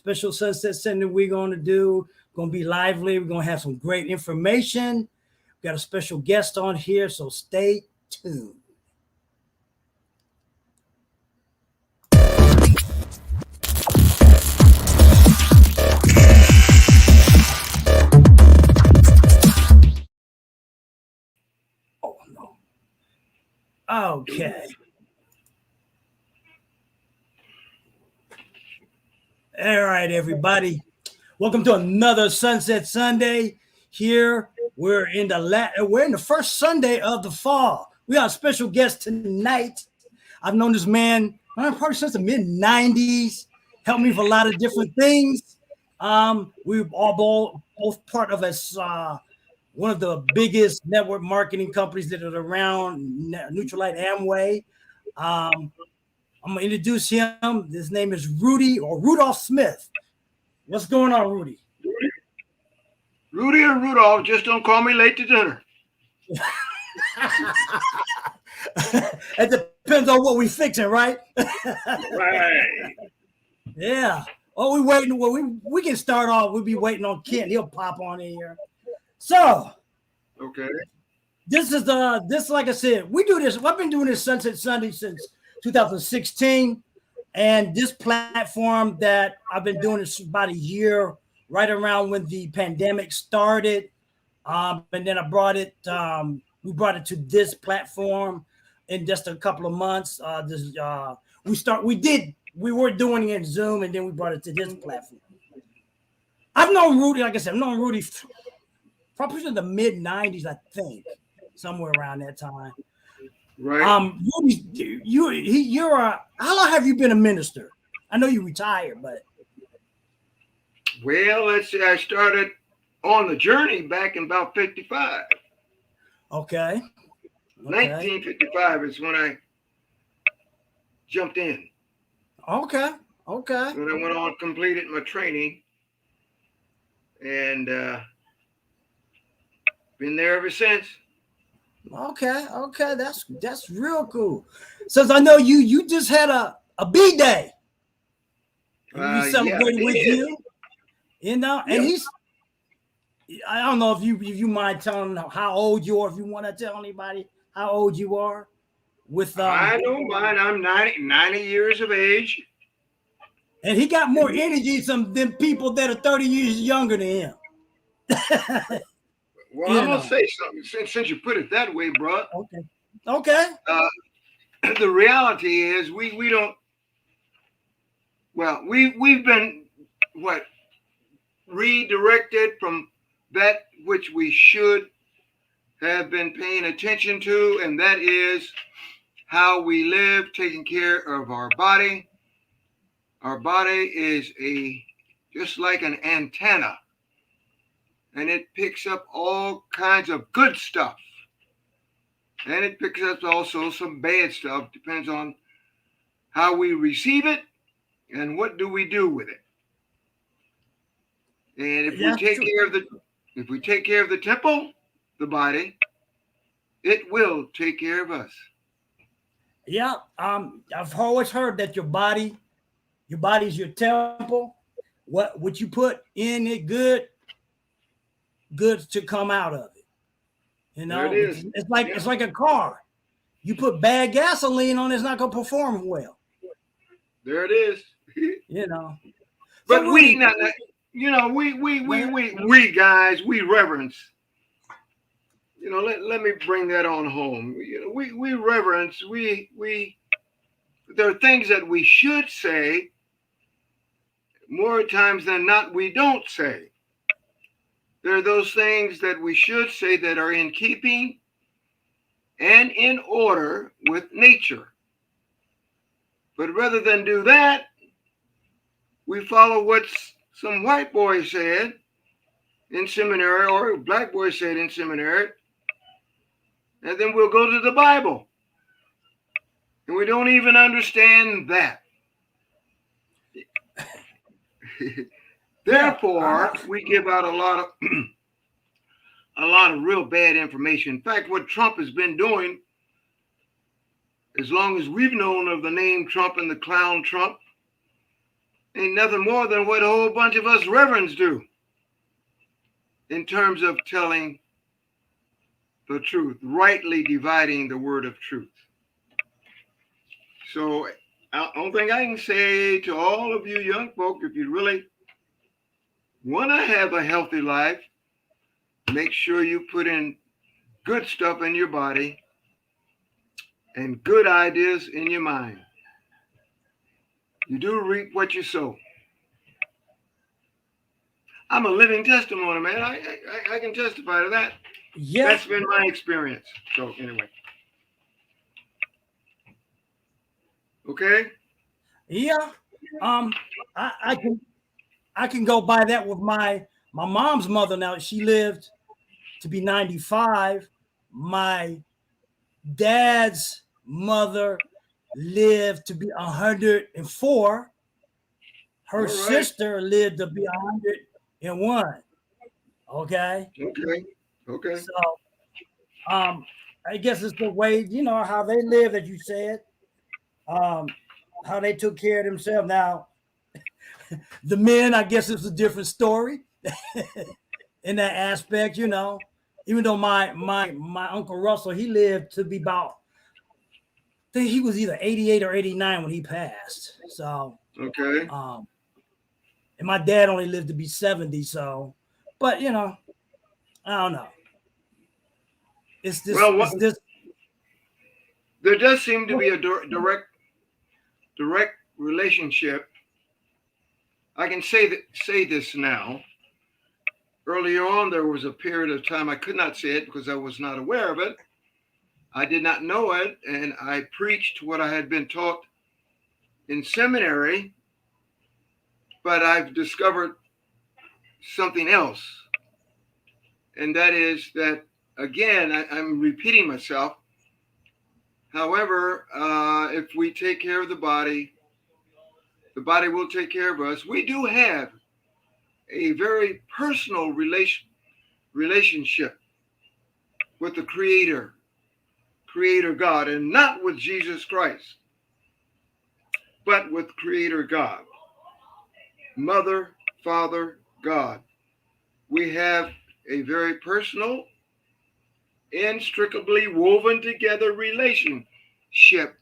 special Sunset Sunday we're going to do. Going to be lively. We're going to have some great information. We got a special guest on here, so stay tuned. Oh, no. Okay. All right, everybody. Welcome to another Sunset Sunday. Here we're in the first Sunday of the fall. We got a special guest tonight. I've known this man probably since the mid-90s. Helped me with a lot of different things. We've all both part of one of the biggest network marketing companies that are around, Neutralite Amway. I'm going to introduce him. His name is Rudy or Rudolph Smith. What's going on, Rudy? Rudy or Rudolph, just don't call me late to dinner. It depends on what we fixing, right? Right. Yeah. Oh, we waiting. Well, we can start off. We'll be waiting on Kent. He'll pop on in here. So, okay. This like I said, we do this. I've been doing this Sunset Sunday since 2016, and this platform that I've been doing this about a year, right around when the pandemic started, and then I brought it. We brought it to this platform in just a couple of months. We were doing it in Zoom, and then we brought it to this platform. I've known Rudy, like I said, I've known Rudy probably in the mid-90s, I think, somewhere around that time. Right. How long have you been a minister? I know you retired, but. Well, let's see. I started on the journey back in about 55. Okay. 1955 is when I jumped in. Okay. When I went on, completed my training, and been there ever since. Okay, that's real cool. Since I know you just had a B-day. We celebrated with you. And he's. I don't know if you mind telling them how old you are. If you want to tell anybody how old you are, I don't mind. I'm 90 years of age. And he got more energy than people that are 30 years younger than him. Well, I'm gonna say something since you put it that way, bro. Okay. The reality is we don't. Well, we've been redirected from that which we should have been paying attention to, and that is how we live, taking care of our body. Our body is just like an antenna, and it picks up all kinds of good stuff, and it picks up also some bad stuff. Depends on how we receive it and what do we do with it. And if we take care of the temple, the body, it will take care of us. Yeah, I've always heard that your body's your temple. What you put in it, good to come out of it. You know, there it is. It's like a car. You put bad gasoline on, it's not gonna perform well. There it is. You know, but so we guys, we reverence. You know, let me bring that on home. You know, we reverence. We there are things that we should say. More times than not, we don't say. There are those things that we should say that are in keeping and in order with nature. But rather than do that, we follow what some white boy said in seminary or a black boy said in seminary, and then we'll go to the Bible. And we don't even understand that. Therefore, we give out a lot of real bad information. In fact, what Trump has been doing, as long as we've known of the name Trump and the clown Trump, ain't nothing more than what a whole bunch of us reverends do in terms of telling the truth, rightly dividing the word of truth. So I don't think I can say to all of you young folk, if you really want to have a healthy life, make sure you put in good stuff in your body and good ideas in your mind. You do reap what you sow. I'm a living testimony, man. I can testify to that. Yeah. That's been my experience. So anyway. Okay. Yeah. I can go by that with my mom's mother. Now she lived to be 95. My dad's mother lived to be 104. Her All right. sister lived to be 101. Okay. Okay. Okay. So I guess it's the way, how they live, as you said, how they took care of themselves. Now, the men, I guess it's a different story in that aspect, Even though my Uncle Russell, he lived to be about, I think he was either 88 or 89 when he passed. So Okay. and my dad only lived to be 70. So, but I don't know. It's this. Well, It's this. there does seem to be a direct relationship. I can say this now. Earlier on, there was a period of time I could not say it because I was not aware of it. I did not know it, and I preached what I had been taught in seminary, but I've discovered something else, and that is that, again, I'm repeating myself. However, if we take care of the body will take care of us. We do have a very personal relationship with the Creator God, and not with Jesus Christ, but with Creator God, Mother, Father, God. We have a very personal, inextricably woven together relationship,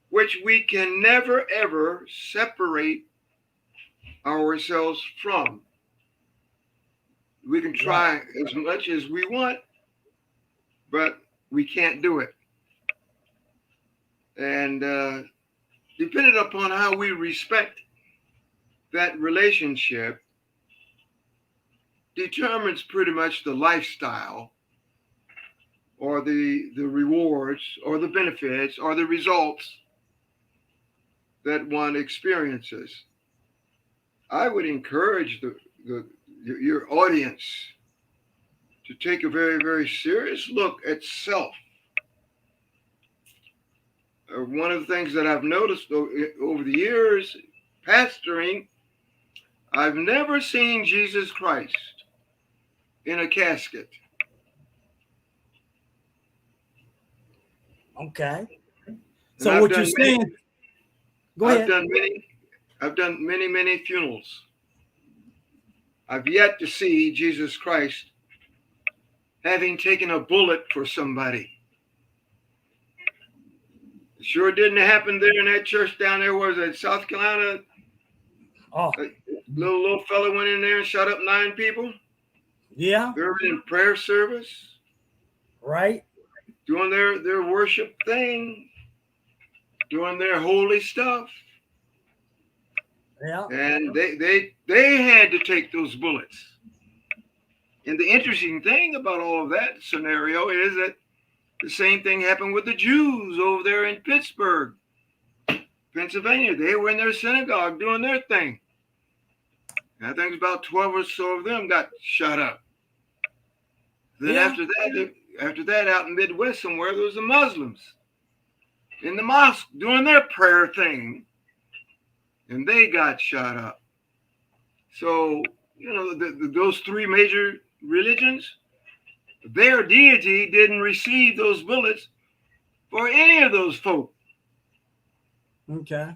which we can never ever separate ourselves from. We can try as much as we want, but we can't do it. And depending upon how we respect that relationship determines pretty much the lifestyle or the rewards or the benefits or the results that one experiences. I would encourage your audience to take a very, very serious look at self. One of the things that I've noticed over the years, pastoring, I've never seen Jesus Christ in a casket. Okay. And So what you're saying? Go ahead. I've done many funerals. I've yet to see Jesus Christ having taken a bullet for somebody. It sure didn't happen there in that church down there. Was it South Carolina? Oh, A little fella went in there and shot up 9 people. yeah. They were in prayer service, Right. doing their worship thing, doing their holy stuff. Yeah. And they had to take those bullets. And the interesting thing about all of that scenario is that the same thing happened with the Jews over there in Pittsburgh, Pennsylvania. They were in their synagogue doing their thing. And I think about 12 or so of them got shot up. Then after that, out in the Midwest somewhere, there was the Muslims in the mosque doing their prayer thing, and they got shot up. So, those 3 major religions, their deity didn't receive those bullets for any of those folk. Okay.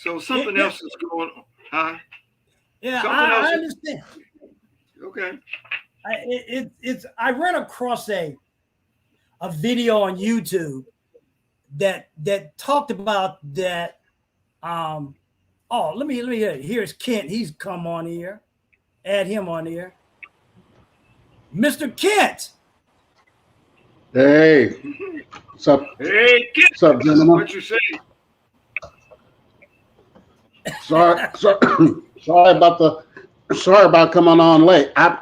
So something Yeah, else is going on. Huh? yeah, Something else. I understand. Okay. I ran across a video on YouTube that talked about that. Um, oh, let me hear. Here's Kent. He's come on here. Add him on here, Mr. Kent. Hey, what's up? Hey, kid, What's up, gentlemen? what you say? Sorry, sorry about sorry about coming on late. I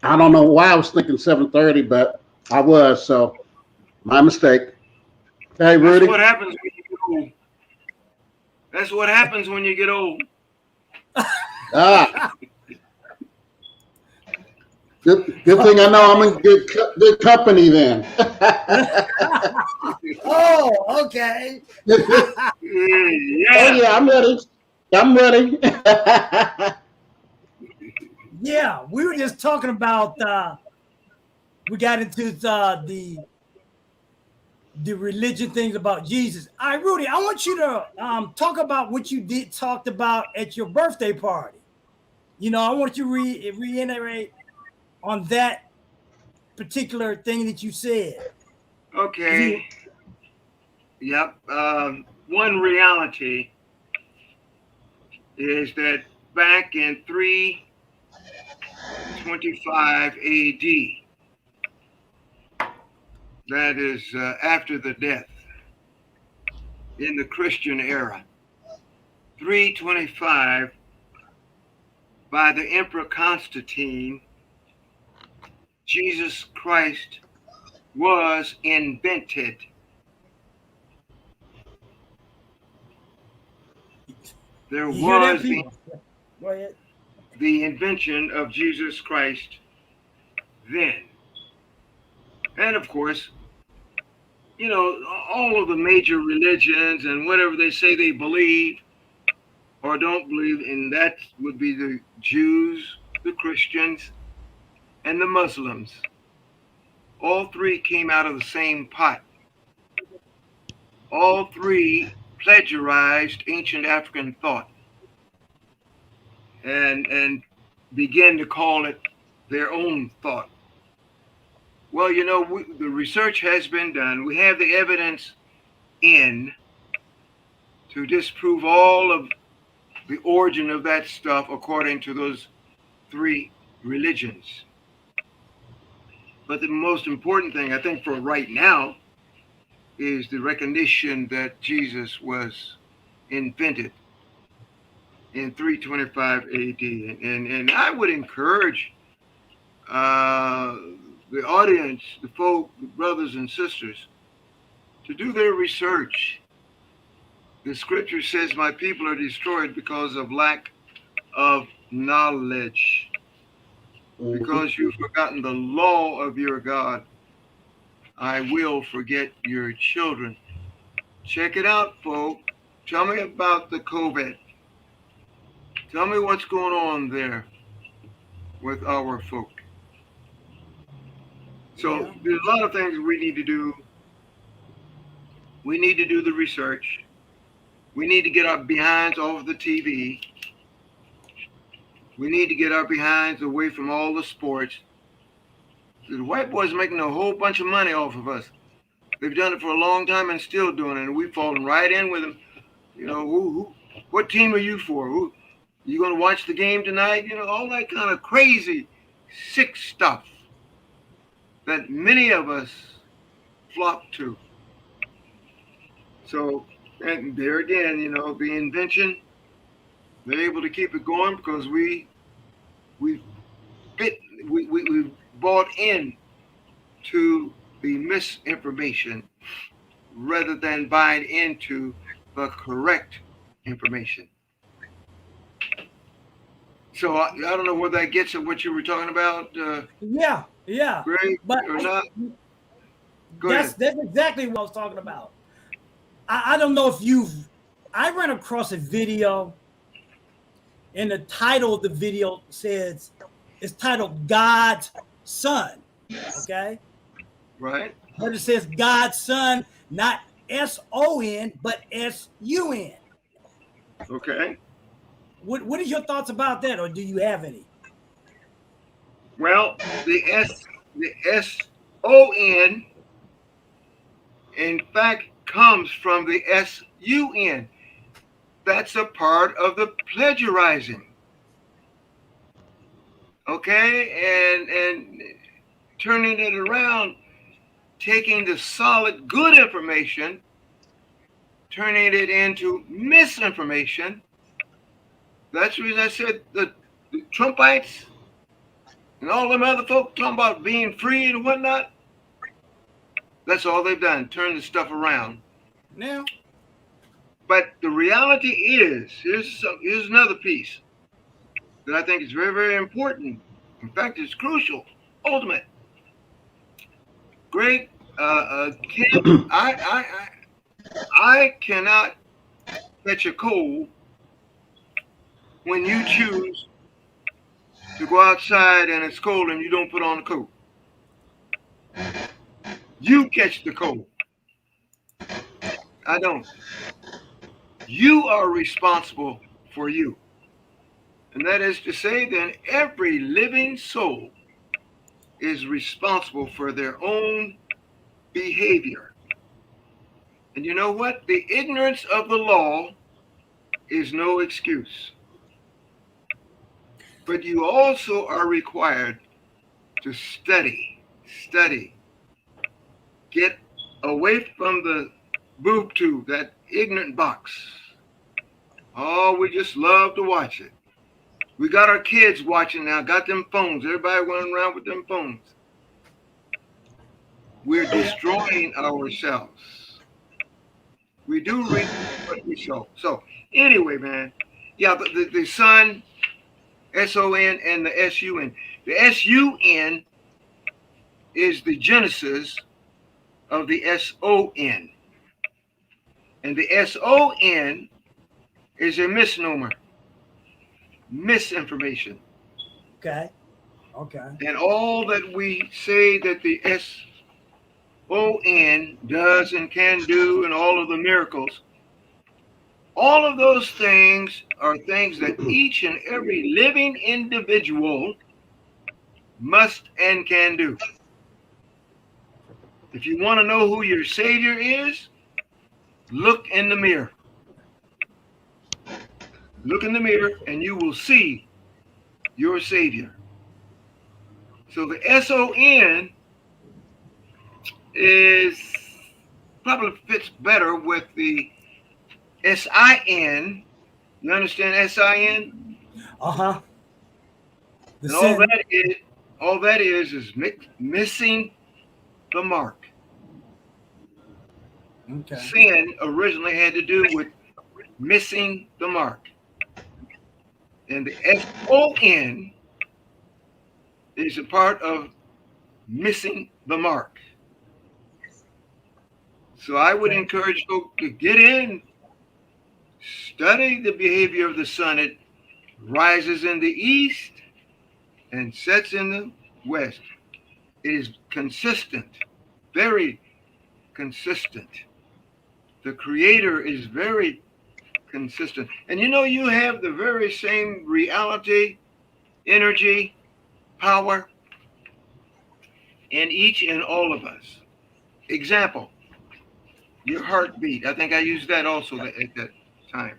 don't know why I was thinking 7:30, but I was, so my mistake. Hey, That's Rudy. what happens when you get old. That's what happens when you get old. Ah, good thing I know I'm in good company then. Oh, okay. Oh Yeah. yeah, I'm ready. I'm ready. Yeah, we were just talking about. We got into the religion things about Jesus. All right, Rudy, I want you to talk about what you talked about at your birthday party. I want you to reiterate on that particular thing that you said. If Okay. you, Yep. One reality is that back in 325 AD, that is after the death in the Christian era, 325, by the Emperor Constantine, Jesus Christ was invented. There you hear them was people? Go ahead. the invention of Jesus Christ then. And of course, all of the major religions and whatever they say they believe or don't believe in, that would be the Jews, the Christians, and the Muslims. All three came out of the same pot. All three plagiarized ancient African thought and began to call it their own thought. Well, the research has been done. We have the evidence in to disprove all of the origin of that stuff according to those three religions. But the most important thing, I think, for right now is the recognition that Jesus was invented in 325 AD. And I would encourage uh, the audience, the folk, the brothers and sisters, to do their research. The scripture says, "My people are destroyed because of lack of knowledge, Mhm. because you've forgotten the law of your God. I will forget your children." Check it out, folks. Tell me about the COVID. Tell me what's going on there with our folk. So Yeah. there's a lot of things we need to do. We need to do the research. We need to get our behinds off the TV. We need to get our behinds away from all the sports. The white boys are making a whole bunch of money off of us. They've done it for a long time and still doing it, and we've fallen right in with them. What team are you for? You going to watch the game tonight? All that kind of crazy, sick stuff that many of us flock to. So, and there again, the invention, they're able to keep it going because we fit, we bought in to the misinformation rather than buying into the correct information. So I don't know whether that gets at what you were talking about, Yeah, yeah. Greg, But or not. Go that's ahead. that's exactly what I was talking about. I don't know if you've. I ran across a video, and the title of the video says it's titled God's Son. Okay, Right? but it says God's Son, not SON, but SUN. Okay. What are your thoughts about that, or do you have any? Well, the SON, in fact, comes from the SUN. That's a part of the plagiarizing. Okay, and turning it around, taking the solid good information, turning it into misinformation. That's the reason I said the Trumpites and all them other folk talking about being free and whatnot. That's all they've done, turn the stuff around. Now, But the reality is, here's another piece that I think is very, very important. In fact, it's crucial, ultimate. Greg, Ken, I cannot catch a cold when you choose to go outside and it's cold and you don't put on a coat. You catch the cold. I don't. You are responsible for you. And that is to say, then every living soul is responsible for their own behavior. And you know what? The ignorance of the law is no excuse. But you also are required to study, get away from the boob tube, that ignorant box. Oh, we just love to watch it. We got our kids watching now, got them phones. Everybody running around with them phones. We're destroying ourselves. We do reap what we sow. So anyway, man, yeah, the sun, SON, and the SUN. The SUN is the genesis of the SON. And the SON is a misnomer, misinformation. okay, okay, And all that we say that the SON does and can do, and all of the miracles, all of those things are things that each and every living individual must and can do. If you want to know who your Savior is, look in the mirror. Look in the mirror and you will see your Savior. So the SON is probably fits better with the SIN. You understand SIN? uh-huh. The And all sin. that is missing the mark. Okay, Sin originally had to do with missing the mark. And the SON is a part of missing the mark. So I would okay, encourage folks to get in, study the behavior of the sun. It rises in the east and sets in the west. It is consistent, very consistent. The creator is very consistent. And you know, you have the very same reality, energy, power in each and all of us. Example, your heartbeat. I think I used that also at that time.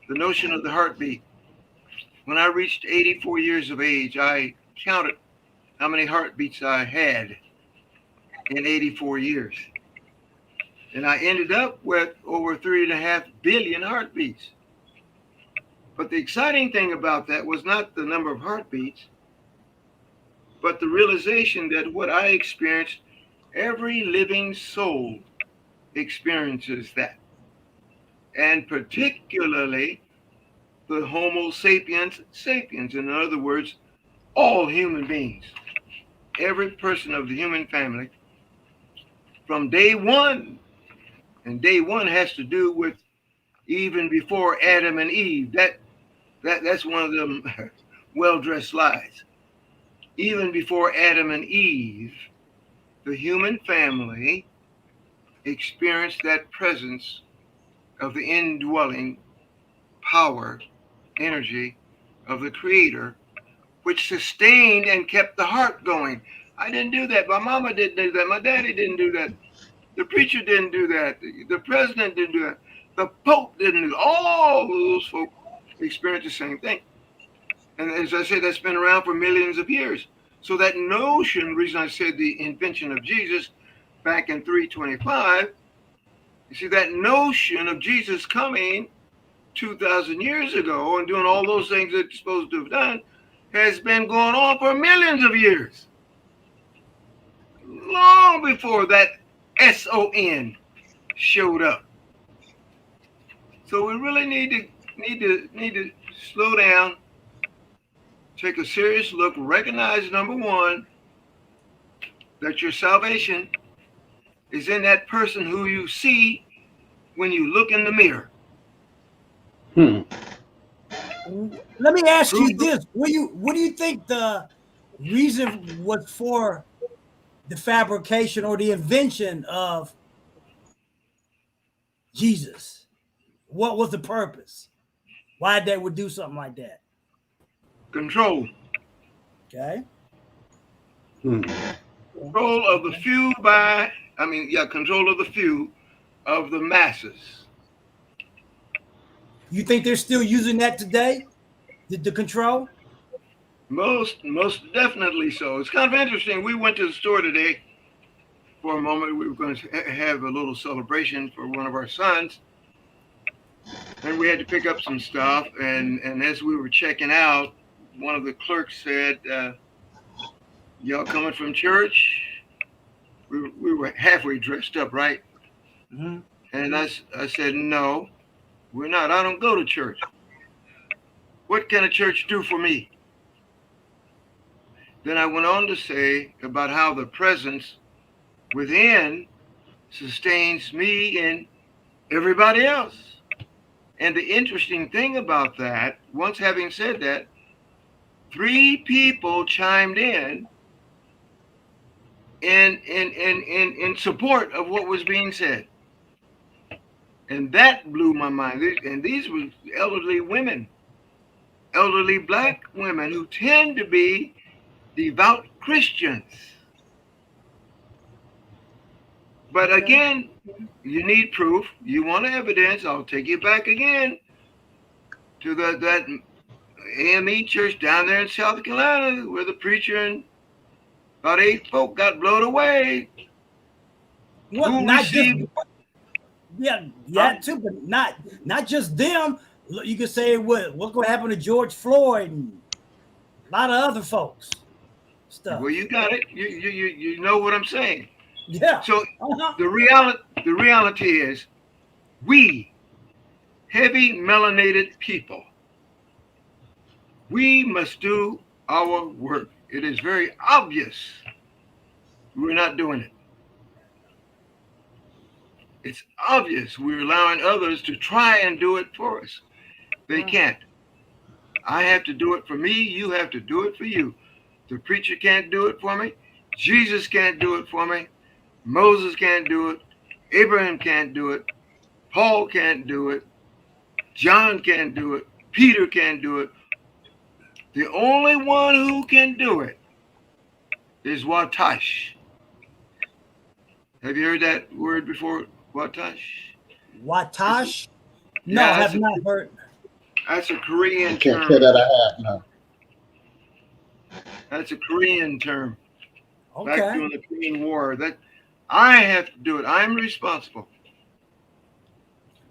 The notion of the heartbeat. When I reached 84 years of age, I counted how many heartbeats I had in 84 years. And I ended up with over 3.5 billion heartbeats. But the exciting thing about that was not the number of heartbeats, but the realization that what I experienced, every living soul experiences that. And particularly the Homo sapiens sapiens. In other words, all human beings, every person of the human family from day one. And day one has to do with even before Adam and Eve. That's one of them well-dressed lies. Even before Adam and Eve, the human family experienced that presence of the indwelling power, energy of the Creator, which sustained and kept the heart going. I didn't do that. My mama didn't do that. My daddy didn't do that. The preacher didn't do that. The president didn't do that. The Pope didn't do that. All those folks experienced the same thing. And as I said, that's been around for millions of years. So that notion, the reason I said the invention of Jesus back in 325, you see, that notion of Jesus coming 2,000 years ago and doing all those things that he's supposed to have done has been going on for millions of years. Long before that SON showed up. So we really need to slow down, take a serious look, recognize, number one, that your salvation is in that person who you see when you look in the mirror. Let me ask you this. What do you think the reason was for the fabrication or the invention of Jesus? What was the purpose? Why they would do something like that? Control. Okay. Control of the few control of the few of the masses. You think they're still using that today? The control? Most definitely so. It's kind of interesting. We went to the store today for a moment. We were going to have a little celebration for one of our sons. And we had to pick up some stuff. And as we were checking out, one of the clerks said, y'all coming from church? We were halfway dressed up, right? Mm-hmm. And I said, no, we're not. I don't go to church. What can a church do for me? Then I went on to say about how the presence within sustains me and everybody else. And the interesting thing about that, once having said that, 3 people chimed in support of what was being said. And that blew my mind. And these were elderly women, elderly black women who tend to be devout Christians. But again, you need proof. You want evidence. I'll take you back again to that AME church down there in South Carolina where the preacher and about 8 folk got blown away. Well, not just too, but not just them. You could say what's going to happen to George Floyd and a lot of other folks. Stuff. Well, you got it. You know what I'm saying. Yeah. So the reality is, we heavy melanated people, we must do our work. It is very obvious we're not doing it. It's obvious we're allowing others to try and do it for us. They can't. I have to do it for me. You have to do it for you. The preacher can't do it for me. Jesus can't do it for me. Moses can't do it. Abraham can't do it. Paul can't do it. John can't do it. Peter can't do it. The only one who can do it is Watash. Have you heard that word before, Watash? Watash? No, I have not heard. That's a Korean I can't term. say that I have, no. That's a Korean term. Okay. Back during the Korean War. That I have to do it. I'm responsible.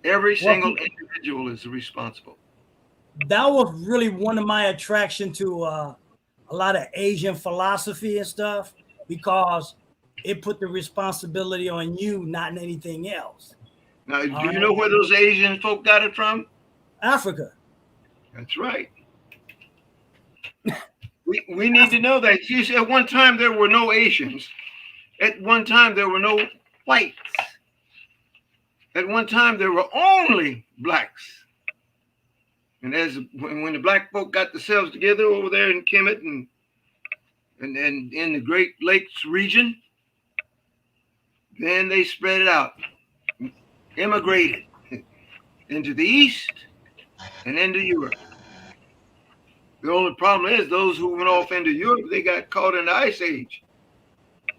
Every single individual is responsible. That was really one of my attraction to a lot of Asian philosophy and stuff, because it put the responsibility on you, not in anything else. Now, do you know where those Asian folk got it from? Africa. That's right. We need to know that. You see, at one time there were no Asians. At one time there were no whites. At one time there were only blacks. And when the black folk got themselves together over there in Kemet and in the Great Lakes region, then they spread it out, immigrated into the east, and into Europe. The only problem is those who went off into Europe, they got caught in the Ice Age.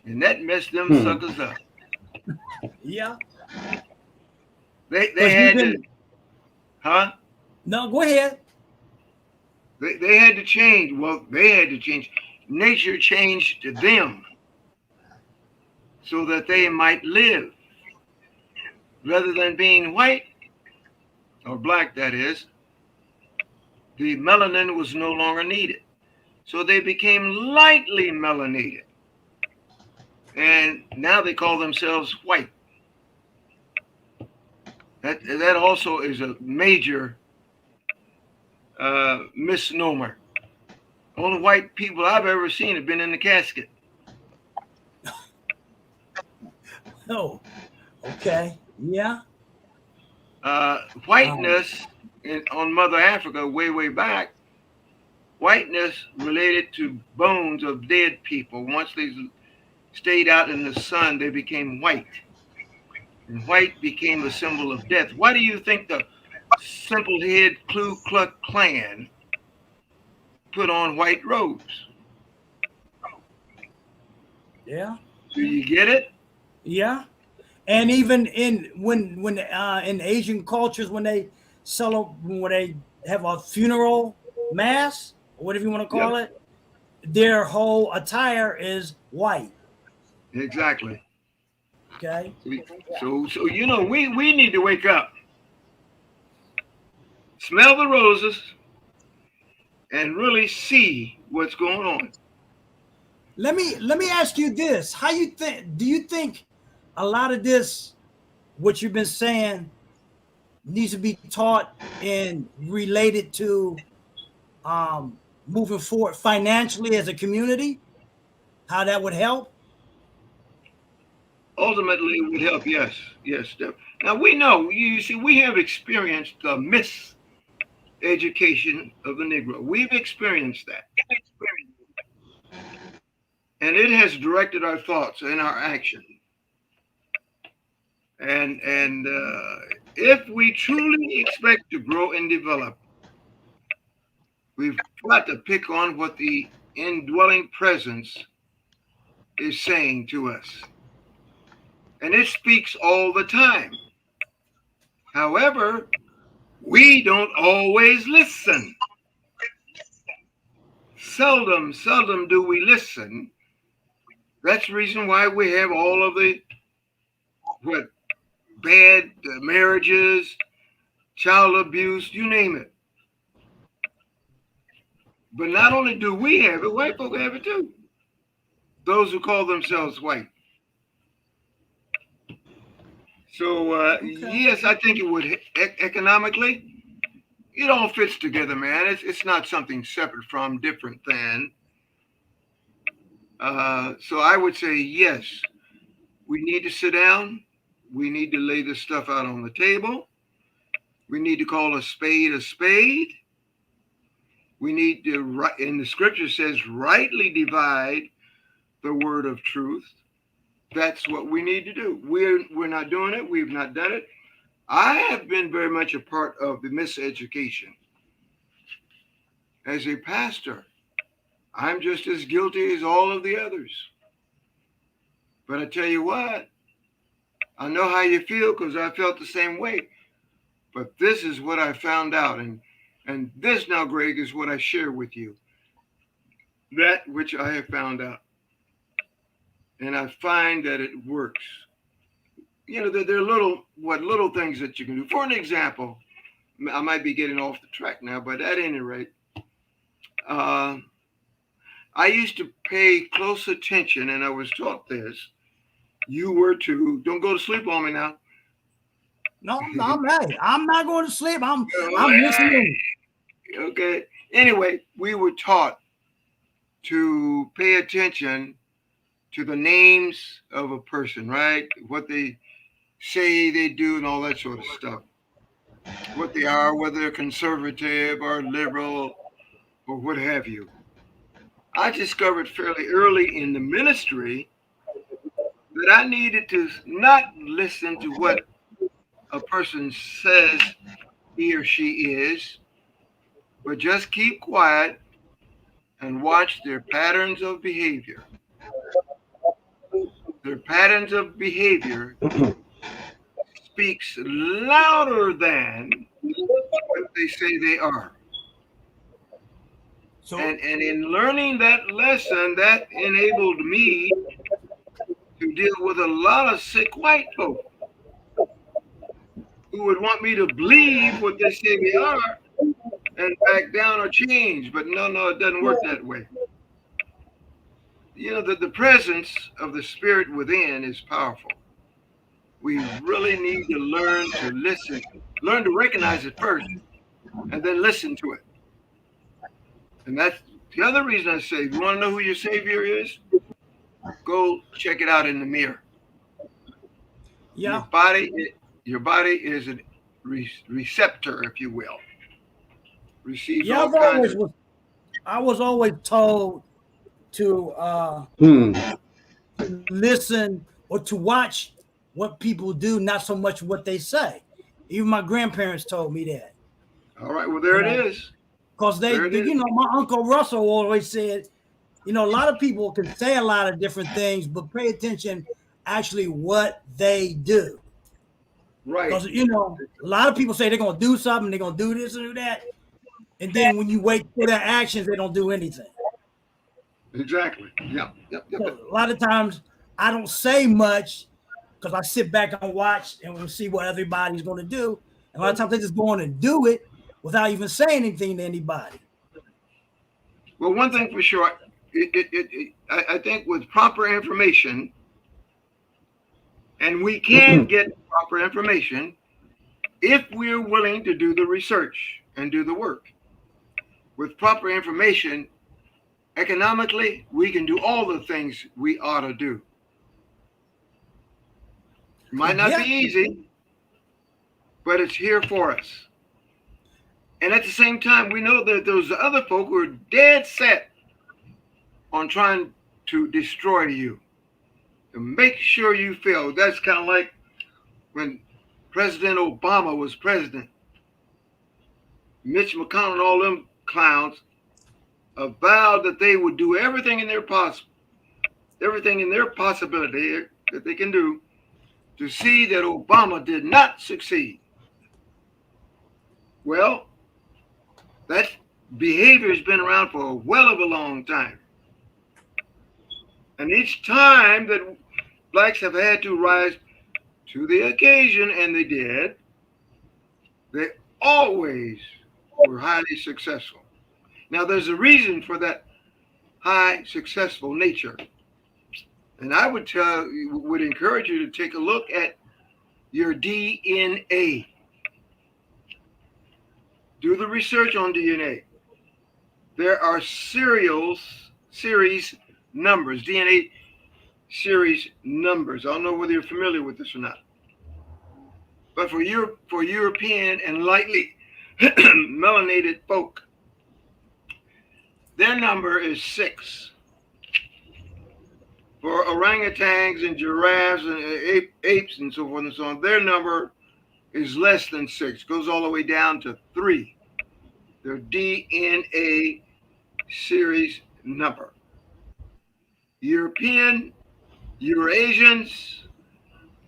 And that messed them suckers up. Yeah. They had to, huh? No, go ahead. They had to change. Well, they had to change. Nature changed to them so that they might live. Rather than being white, or black that is, the melanin was no longer needed. So they became lightly melanated. And now they call themselves white. That also is a major misnomer. Only white people I've ever seen have been in the casket. Oh, okay. Yeah. Whiteness on Mother Africa, way back, whiteness related to bones of dead people. Once they stayed out in the sun, they became white. And white became a symbol of death. Why do you think the simple head Ku Klux Klan put on white robes? Yeah. Do you get it? Yeah. And even in when in Asian cultures when they have a funeral mass, or whatever you want to call it, their whole attire is white. Exactly. Okay. So you know, we need to wake up, smell the roses, and really see what's going on. Let me ask you this: how you think? Do you think a lot of this, what you've been saying, needs to be taught and related to moving forward financially as a community? How that would help? Ultimately, it would help. Yes. Now we know. You see, we have experienced the miseducation of the Negro. We've experienced that, and it has directed our thoughts and our action. And if we truly expect to grow and develop, we've got to pick on what the indwelling presence is saying to us. And it speaks all the time. However, we don't always listen. Seldom do we listen. That's the reason why we have all of the bad marriages, child abuse, you name it. But not only do we have it, white folk have it too. Those who call themselves white. So yes, I think it would economically. It all fits together, man. It's not something separate from, different than. So I would say yes. We need to sit down. We need to lay this stuff out on the table. We need to call a spade a spade. We need to, and the scripture says, rightly divide the word of truth. That's what we need to do. We're not doing it. We've not done it. I have been very much a part of the miseducation. As a pastor, I'm just as guilty as all of the others. But I tell you what, I know how you feel because I felt the same way. But this is what I found out. And this now, Greg, is what I share with you. That which I have found out. And I find that it works. You know, there are little things that you can do. For an example, I might be getting off the track now, but at any rate, I used to pay close attention, and I was taught this. You were too. Don't go to sleep on me now. No, I'm right. I'm not going to sleep. I'm listening. Okay. Anyway, we were taught to pay attention to the names of a person, right? What they say they do and all that sort of stuff. What they are, whether they're conservative or liberal or what have you. I discovered fairly early in the ministry that I needed to not listen to what a person says he or she is, but just keep quiet and watch their patterns of behavior. Their patterns of behavior speaks louder than what they say they are. So And in learning that lesson, that enabled me to deal with a lot of sick white folk who would want me to believe what they say they are and back down or change. But no, it doesn't work that way. You know, the presence of the spirit within is powerful. We really need to learn to listen, learn to recognize it first, and then listen to it. And that's the other reason I say, if you want to know who your Savior is, go check it out in the mirror. yeah, Your body is a receptor, if you will. Receives yeah. all kinds of. I was always told to Hmm. listen or to watch what people do, not so much what they say. Even my grandparents told me that. All right, well there it is. Because There it is. my Uncle Russell always said, a lot of people can say a lot of different things, but pay attention actually what they do. Right. Because, a lot of people say they're going to do something, they're going to do this and do that. And then when you wait for their actions, they don't do anything. Exactly. Yep. So a lot of times I don't say much because I sit back and watch and we'll see what everybody's going to do. And a lot of times they just go on and do it without even saying anything to anybody. Well, one thing for sure, I think with proper information, and we can get proper information if we're willing to do the research and do the work. With proper information, economically, we can do all the things we ought to do. It might not be easy, but it's here for us. And at the same time, we know that those other folk who are dead set on trying to destroy you, to make sure you fail. That's kind of like when President Obama was president. Mitch McConnell and all them clowns vowed that they would do everything in their possibility that they can do to see that Obama did not succeed. Well, that behavior has been around for a well of a long time. And each time that blacks have had to rise to the occasion, and they did, they always were highly successful. Now, there's a reason for that high successful nature. And I would encourage you to take a look at your DNA. Do the research on DNA. There are series numbers, DNA series numbers. I don't know whether you're familiar with this or not. But for European and lightly melanated folk, their number is 6. For orangutans and giraffes and apes and so forth and so on, their number is less than 6. Goes all the way down to 3. Their DNA series number. European, Eurasians,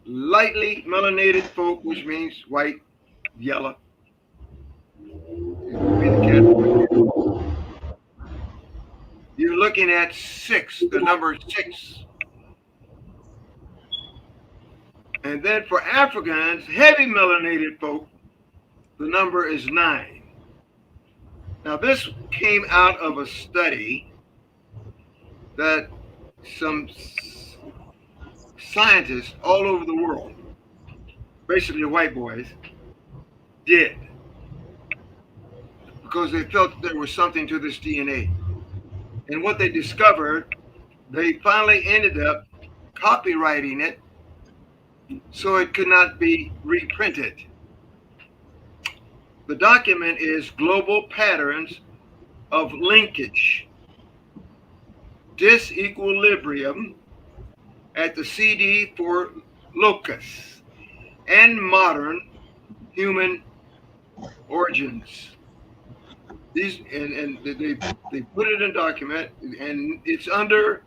lightly melanated folk, which means white, yellow. You're looking at 6, the number 6. And then for Africans, heavy melanated folk, the number is 9. Now this came out of a study that some scientists all over the world, basically white boys, did because they felt there was something to this DNA. And what they discovered, they finally ended up copywriting it so it could not be reprinted. The document is Global Patterns of Linkage, Disequilibrium at the CD for Locus and Modern Human origins. These and they put it in document, and it's under.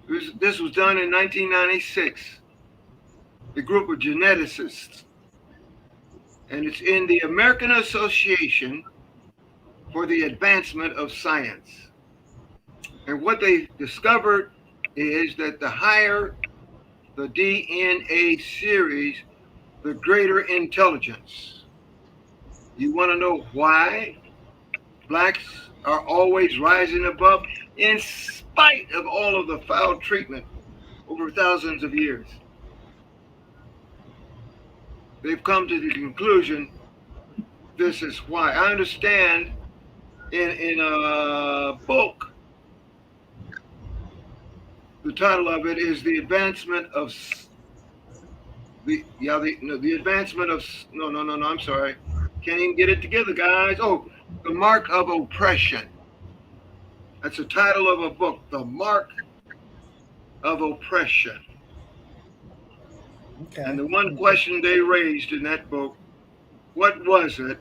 This was done in 1996. The group of geneticists, and it's in the American Association for the Advancement of Science. And what they discovered is that the higher the DNA series, the greater intelligence. You want to know why blacks are always rising above in spite of all of the foul treatment over thousands of years? They've come to the conclusion this is why. I understand in a book, the title of it is the advancement of the advancement of no, I'm sorry, can't even get it together, guys. Oh, the mark of oppression. That's the title of a book, the mark of oppression. Okay. And the one question they raised in that book, what was it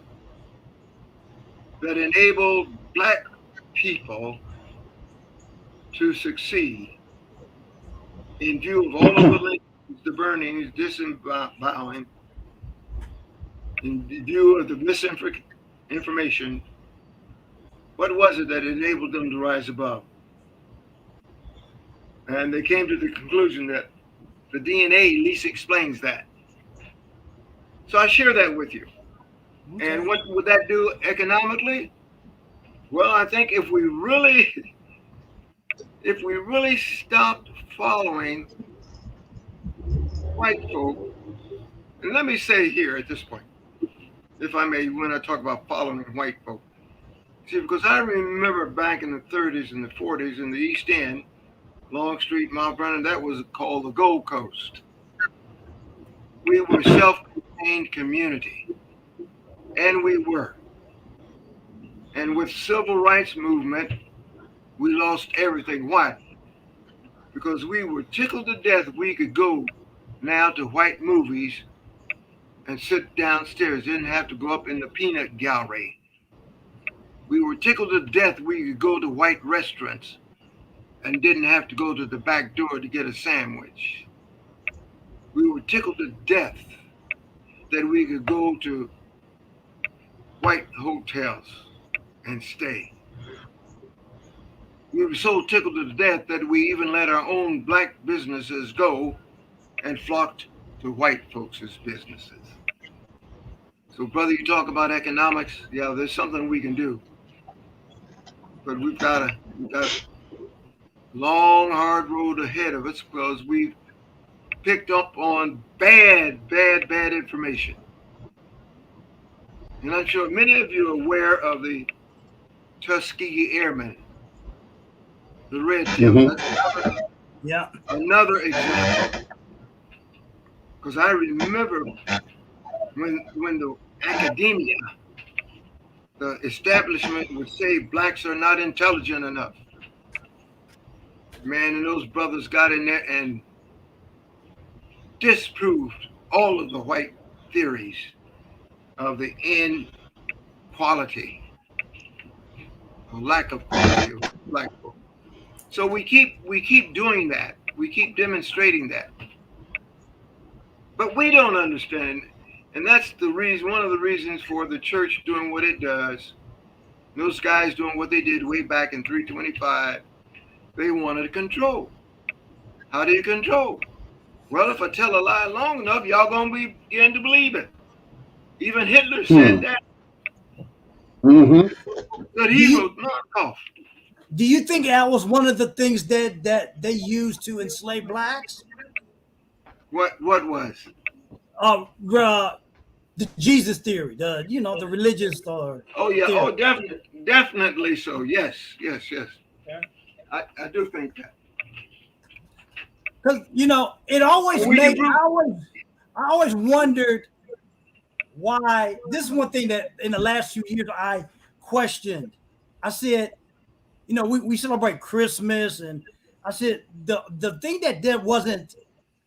that enabled black people to succeed in view of all of the lynchings, the burnings, disemboweling, in view of the misinformation? What was it that enabled them to rise above? And they came to the conclusion that the DNA at least explains that. So I share that with you. Okay. And what would that do economically? Well, I think if we really stopped following white folk, and let me say here at this point, if I may, when I talk about following white folk, see, because I remember back in the 30s and the 40s in the East End, Longstreet, Mount Vernon, that was called the Gold Coast. We were a self-contained community, and we were. And with civil rights movement, we lost everything. Why? Because we were tickled to death we could go now to white movies and sit downstairs, didn't have to go up in the peanut gallery. We were tickled to death we could go to white restaurants and didn't have to go to the back door to get a sandwich. We were tickled to death that we could go to white hotels and stay. We were so tickled to death that we even let our own black businesses go and flocked to white folks' businesses. So, brother, you talk about economics. Yeah, there's something we can do. But we've got a long, hard road ahead of us because we've picked up on bad information. And I'm sure many of you are aware of the Tuskegee Airmen, the red tip. That's another example. Because I remember when the academia, the establishment would say blacks are not intelligent enough. Man, and those brothers got in there and disproved all of the white theories of the inequality, or lack of quality of black folk. So we keep doing that. We keep demonstrating that. But we don't understand, and that's the reason. One of the reasons for the church doing what it does. Those guys doing what they did way back in 325. They wanted to control. How do you control? Well, if I tell a lie long enough, y'all gonna begin to believe it. Even Hitler said that. That he wrote knockoff. Do you think that was one of the things that they used to enslave blacks? What was? The Jesus theory, the religious theory. Oh, definitely so. Yes. Okay. I do think that. Because it always made. I always wondered why. This is one thing that in the last few years I questioned. I said, we celebrate Christmas, and I said the thing that wasn't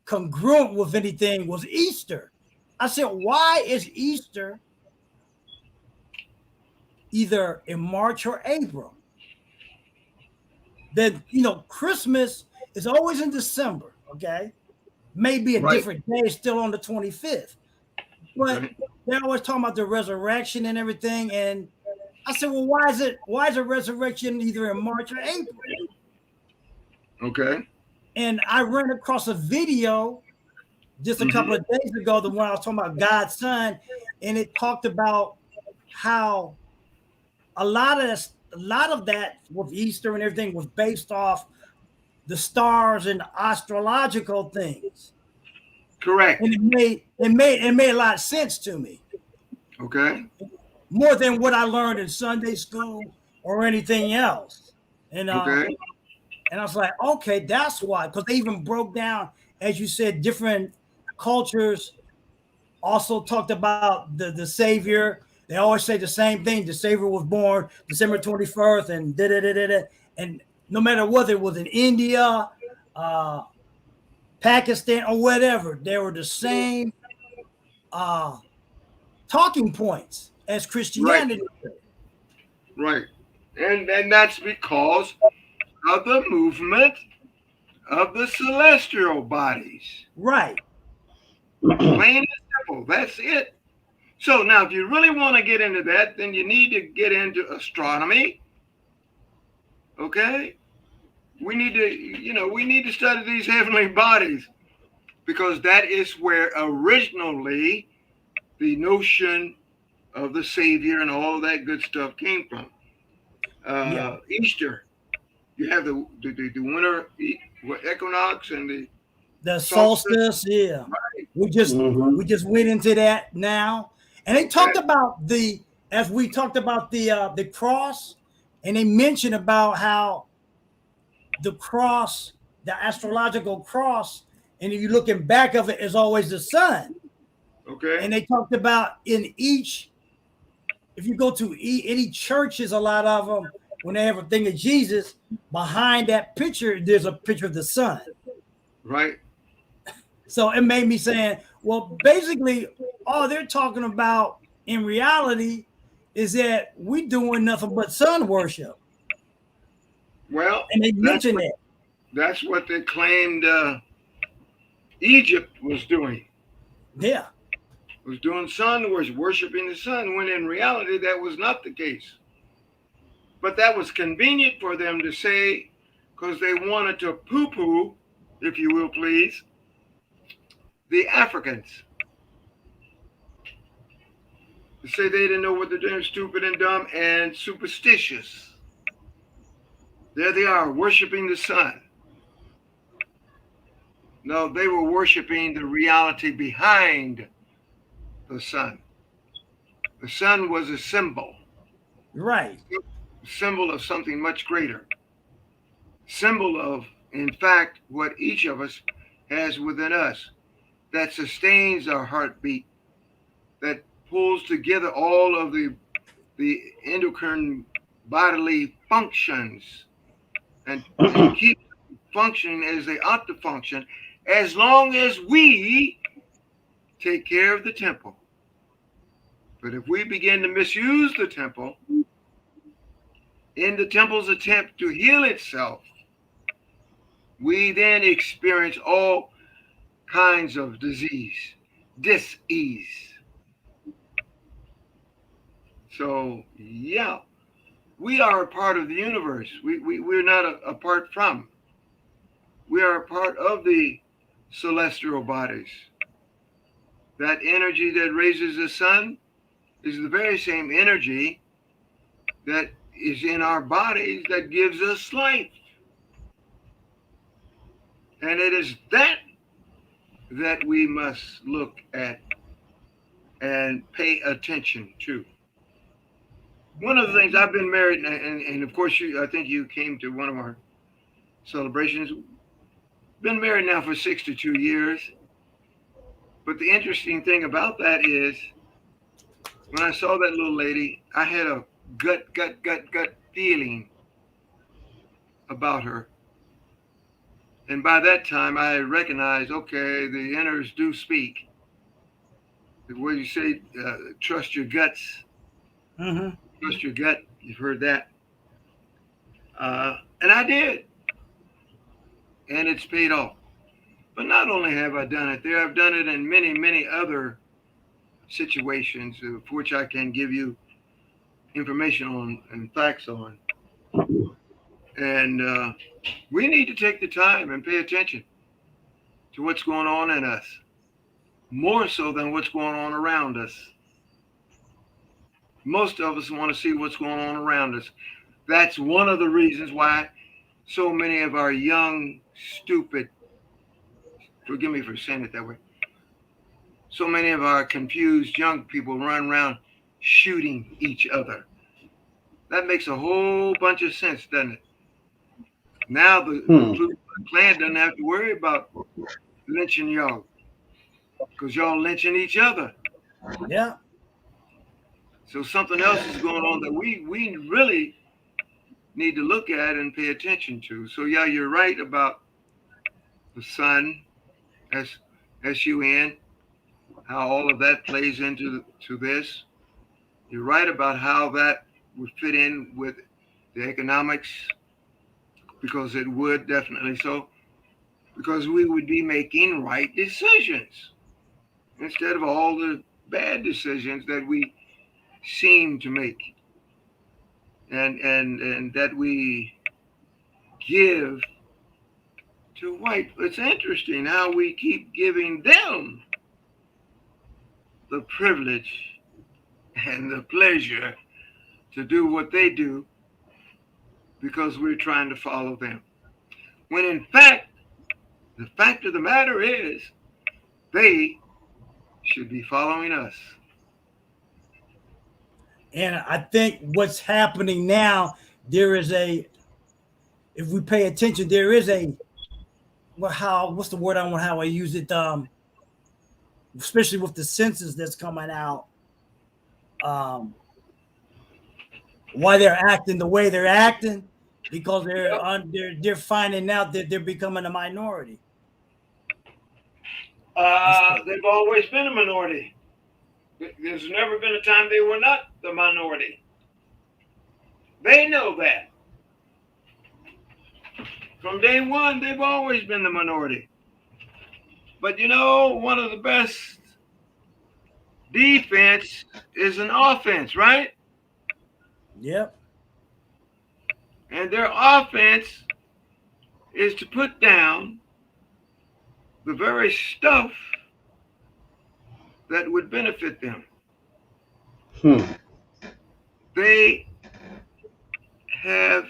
congruent with anything was Easter. I said, why is Easter either in March or April. Then, Christmas is always in December, okay? Maybe a Right. different day, still on the 25th. But Okay. they're always talking about the resurrection and everything. And I said, well, why is a resurrection either in March or April? Okay. And I ran across a video just a couple of days ago, the one I was talking about God's Son, and it talked about how a lot of that with Easter and everything was based off the stars and astrological things. Correct. And it made a lot of sense to me. Okay. More than what I learned in Sunday school or anything else. And Okay. and I was like, okay, that's why. Because they even broke down, as you said, different cultures also talked about the Savior. They always say the same thing. The Savior was born December 21st and da-da-da-da-da. And no matter whether it was in India, Pakistan, or whatever, they were the same talking points as Right. Christianity. Right. And that's because of the movement of the celestial bodies. Right. Plain and simple. That's it. So now, if you really want to get into that, then you need to get into astronomy. Okay? We need to study these heavenly bodies because that is where originally the notion of the Savior and all that good stuff came from. Easter, you have the winter equinox and the solstice. Yeah, right. we just went into that now, and they talked about as we talked about the cross, and they mentioned about how the cross, the astrological cross, and if you look in back of it, is always the sun. Okay. And they talked about in each, if you go to any churches, a lot of them, when they have a thing of Jesus, behind that picture, there's a picture of the sun. Right. So it made me saying, well, basically, all they're talking about in reality is that we're doing nothing but sun worship. Well, And they mentioned it. That's what they claimed Egypt was doing. Yeah. Was doing sun worship, worshiping the sun, when in reality that was not the case. But that was convenient for them to say because they wanted to poo-poo, if you will, please, the Africans. To say they didn't know what they're doing, stupid and dumb and superstitious. There they are, worshiping the sun. No, they were worshiping the reality behind the sun. The sun was a symbol. Right. A symbol of something much greater. Symbol of, in fact, what each of us has within us that sustains our heartbeat, that pulls together all of the endocrine bodily functions and keep functioning as they ought to function as long as we take care of the temple. But if we begin to misuse the temple in the temple's attempt to heal itself, we then experience all kinds of dis-ease. So, yeah, we are a part of the universe. We're not apart from. We are a part of the celestial bodies. That energy that raises the sun is the very same energy that is in our bodies that gives us life. And it is that we must look at and pay attention to. One of the things, I've been married, and of course, I think you came to one of our celebrations. Been married now for 62 years. But the interesting thing about that is, when I saw that little lady, I had a gut feeling about her. And by that time, I recognized, okay, the inners do speak. The way you say, trust your guts. Mm-hmm. Trust your gut. You've heard that. And I did. And it's paid off. But not only have I done it there, I've done it in many, many other situations for which I can give you information on and facts on. And we need to take the time and pay attention to what's going on in us, more so than what's going on around us. Most of us want to see what's going on around us. That's one of the reasons why so many of our young, stupid, forgive me for saying it that way, so many of our confused young people run around shooting each other. That makes a whole bunch of sense, doesn't it? Now the Ku Klux Klan doesn't have to worry about lynching y'all because y'all lynching each other. Yeah. So something else is going on that we really need to look at and pay attention to. So yeah, you're right about the sun, SUN, how all of that plays into this. You're right about how that would fit in with the economics, because it would definitely so, because we would be making right decisions instead of all the bad decisions that we seem to make and that we give to white. It's interesting how we keep giving them the privilege and the pleasure to do what they do because we're trying to follow them. When in fact, the fact of the matter is they should be following us. And I think what's happening now, if we pay attention, there is what's the word I want, how I use it, especially with the census that's coming out, why they're acting the way they're acting, because they're finding out that they're becoming a minority. They've always been a minority. There's never been a time they were not the minority. They know that. From day one, they've always been the minority. But you know, one of the best defense is an offense, right? Yep. And their offense is to put down the very stuff that would benefit them. They have,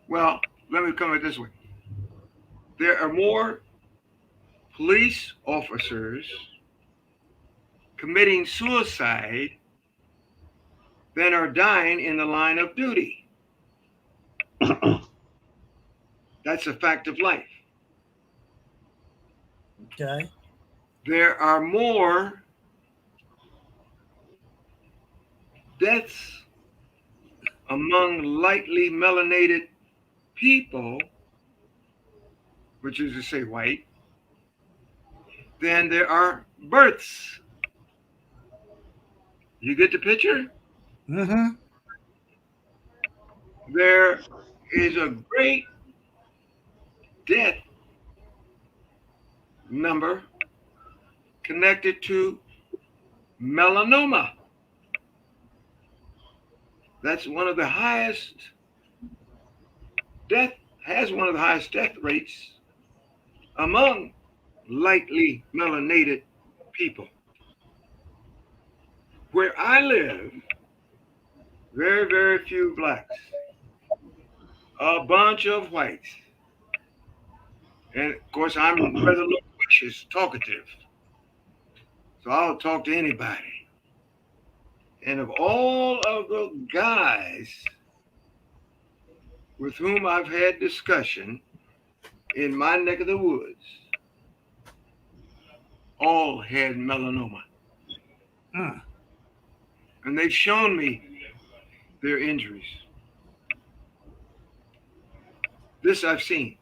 well, let me come at it this way. There are more police officers committing suicide than are dying in the line of duty. That's a fact of life. Okay. There are more deaths among lightly melanated people, which is to say white, than there are births. You get the picture? Mm-hmm. There is a great death number connected to melanoma. That's one of the highest death rates among lightly melanated people. Where I live, very, very few blacks, a bunch of whites. And of course, I'm rather loquacious, talkative. So I'll talk to anybody. And of all of the guys with whom I've had discussion in my neck of the woods, all had melanoma. And they've shown me their injuries. This I've seen.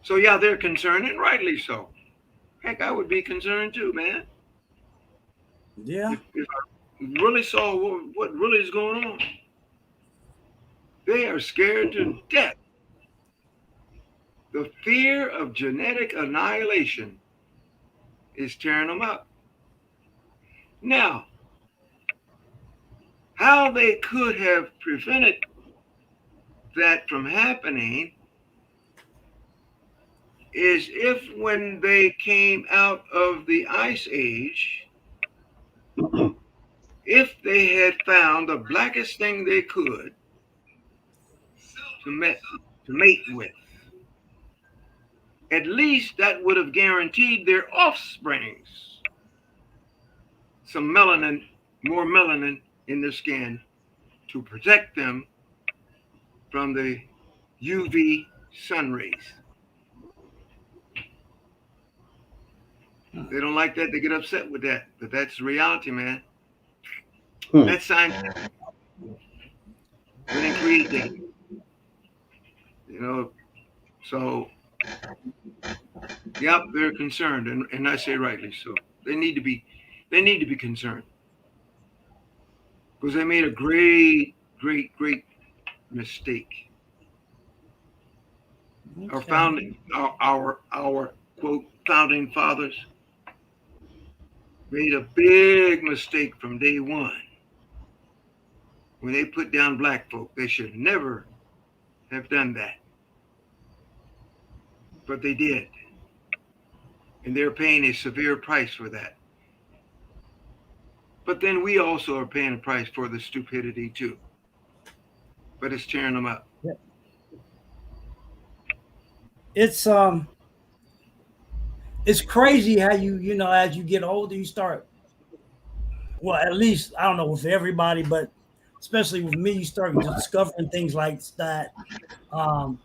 So yeah, they're concerned, and rightly so. Heck, I would be concerned too, man. Yeah. really saw what really is going on. They are scared to death. The fear of genetic annihilation is tearing them up. Now, how they could have prevented that from happening is if when they came out of the ice age, if they had found the blackest thing they could to mate with, at least that would have guaranteed their offsprings some melanin, more melanin in their skin to protect them from the UV sun rays. They don't like that. They get upset with that. But that's reality, man. That's scientific. They didn't create that. You know, so, yep, they're concerned. And I say rightly so. They need to be concerned. Because they made a great mistake. Okay. Our quote founding fathers made a big mistake from day one when they put down black folk. They should never have done that, but they did, and they're paying a severe price for that. But then we also are paying a price for the stupidity too. But it's tearing them up. It's crazy how you know as you get older you start. Well, at least I don't know with everybody, but especially with me, you start discovering things like that. You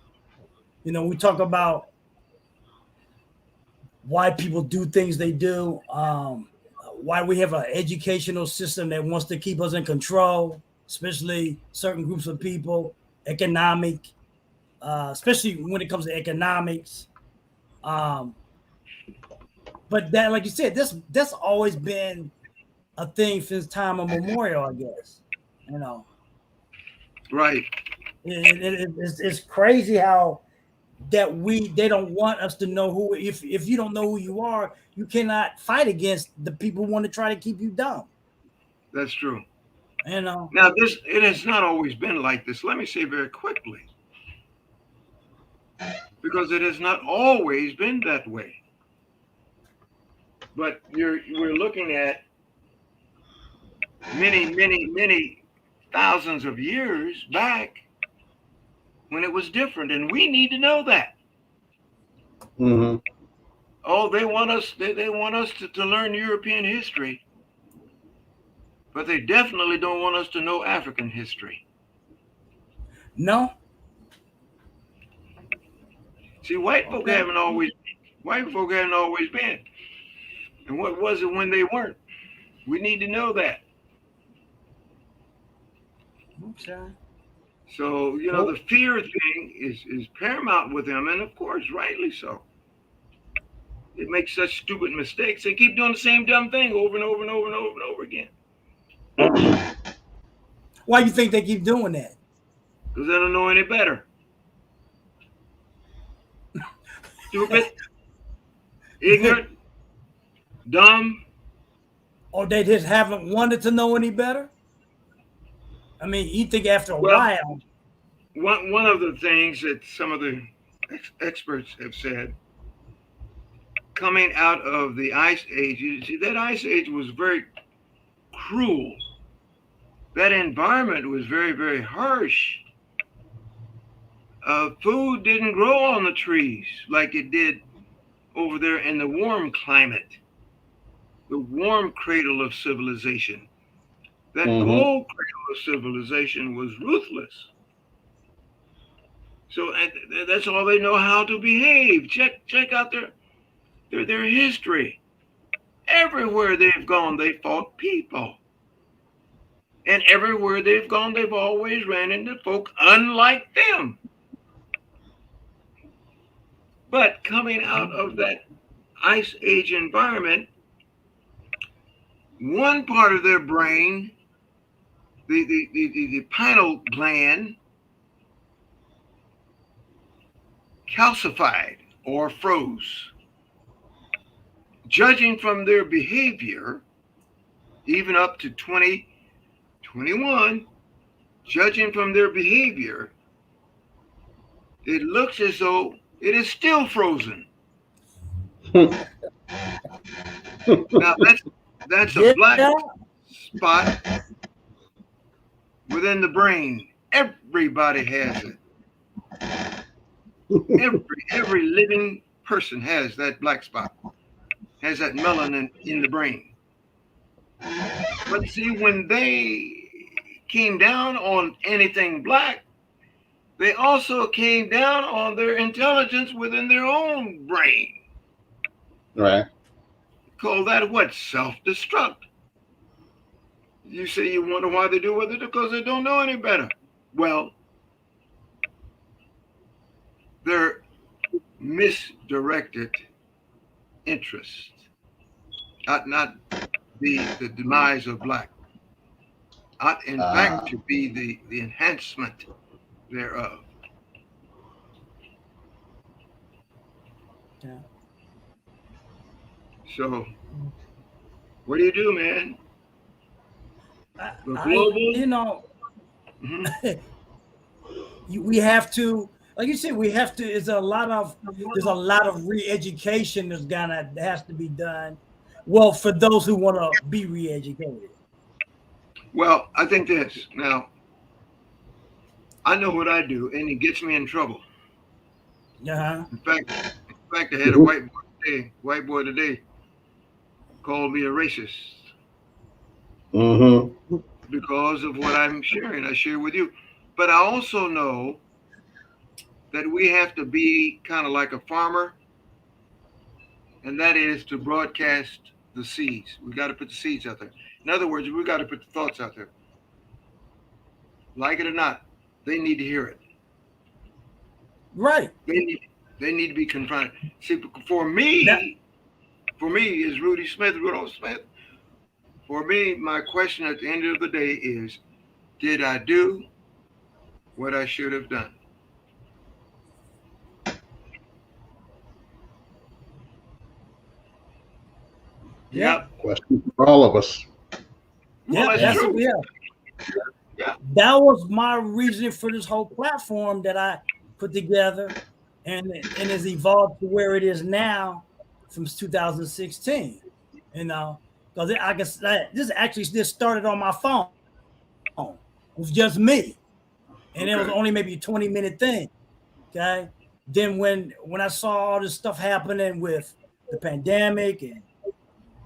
know, we talk about why people do things they do. Why we have an educational system that wants to keep us in control, especially certain groups of people, economic, especially when it comes to economics. But that, like you said, that's always been a thing since time immemorial, I guess. You know, right? It's crazy how that they don't want us to know who. If you don't know who you are, you cannot fight against the people who want to try to keep you down. That's true. You know. Now it has not always been like this. Let me say very quickly, because it has not always been that way. But we're looking at many thousands of years back when it was different, and we need to know that. Mm-hmm. Oh, they want us. They want us to learn European history, but they definitely don't want us to know African history. No. See, white folk haven't always been. And what was it when they weren't? We need to know that. Okay. So, you know, the fear thing is paramount with them, and of course, rightly so. They make such stupid mistakes. They keep doing the same dumb thing over and over and over and over and over again. Why do you think they keep doing that? Because they don't know any better. Stupid, ignorant, dumb. Or they just haven't wanted to know any better? I mean, you think after a while. One of the things that some of the experts have said, coming out of the ice age, you see, that ice age was very cruel. That environment was very harsh. Food didn't grow on the trees like it did over there in the warm climate, the warm cradle of civilization. That cold cradle of civilization was ruthless. So that's all they know how to behave. Check out their history. Everywhere they've gone, they fought people. And everywhere they've gone, they've always ran into folk unlike them. But coming out of that ice age environment, one part of their brain, the pineal gland, calcified or froze. Judging from their behavior, even up to 20, 21, judging from their behavior, it looks as though it is still frozen. Now that's a black spot within the brain. Everybody has it. Every living person has that black spot, has that melanin in the brain. But see, when they came down on anything black, they also came down on their intelligence within their own brain. Right. Call that what? Self-destruct. You say you wonder why they do what they do because they don't know any better. Well, they're misdirected interest, not the demise of black, in fact to be the enhancement thereof. Yeah. So, what do you do, man? You know, we have to, like you said, we have to. There's a lot of re-education that has to be done. Well, for those who want to be re-educated. Well, I think this. Now, I know what I do, and it gets me in trouble. Uh-huh. In fact, I had a white boy today called me a racist. Mm-hmm. Because of what I'm sharing, I share with you. But I also know that we have to be kind of like a farmer, and that is to broadcast the seeds. We got to put the seeds out there. In other words, we got to put the thoughts out there. Like it or not, they need to hear it. Right. They need to be confronted. See, for me, is Rudy Smith, Rudolph Smith. For me, my question at the end of the day is, did I do what I should have done? Yep. Question for all of us. Well, that's true. Yeah. That was my reason for this whole platform that I put together, and has evolved to where it is now from 2016. You know, because I guess this actually just started on my phone. It was just me, and it was only maybe a 20-minute thing. Okay. Then when I saw all this stuff happening with the pandemic and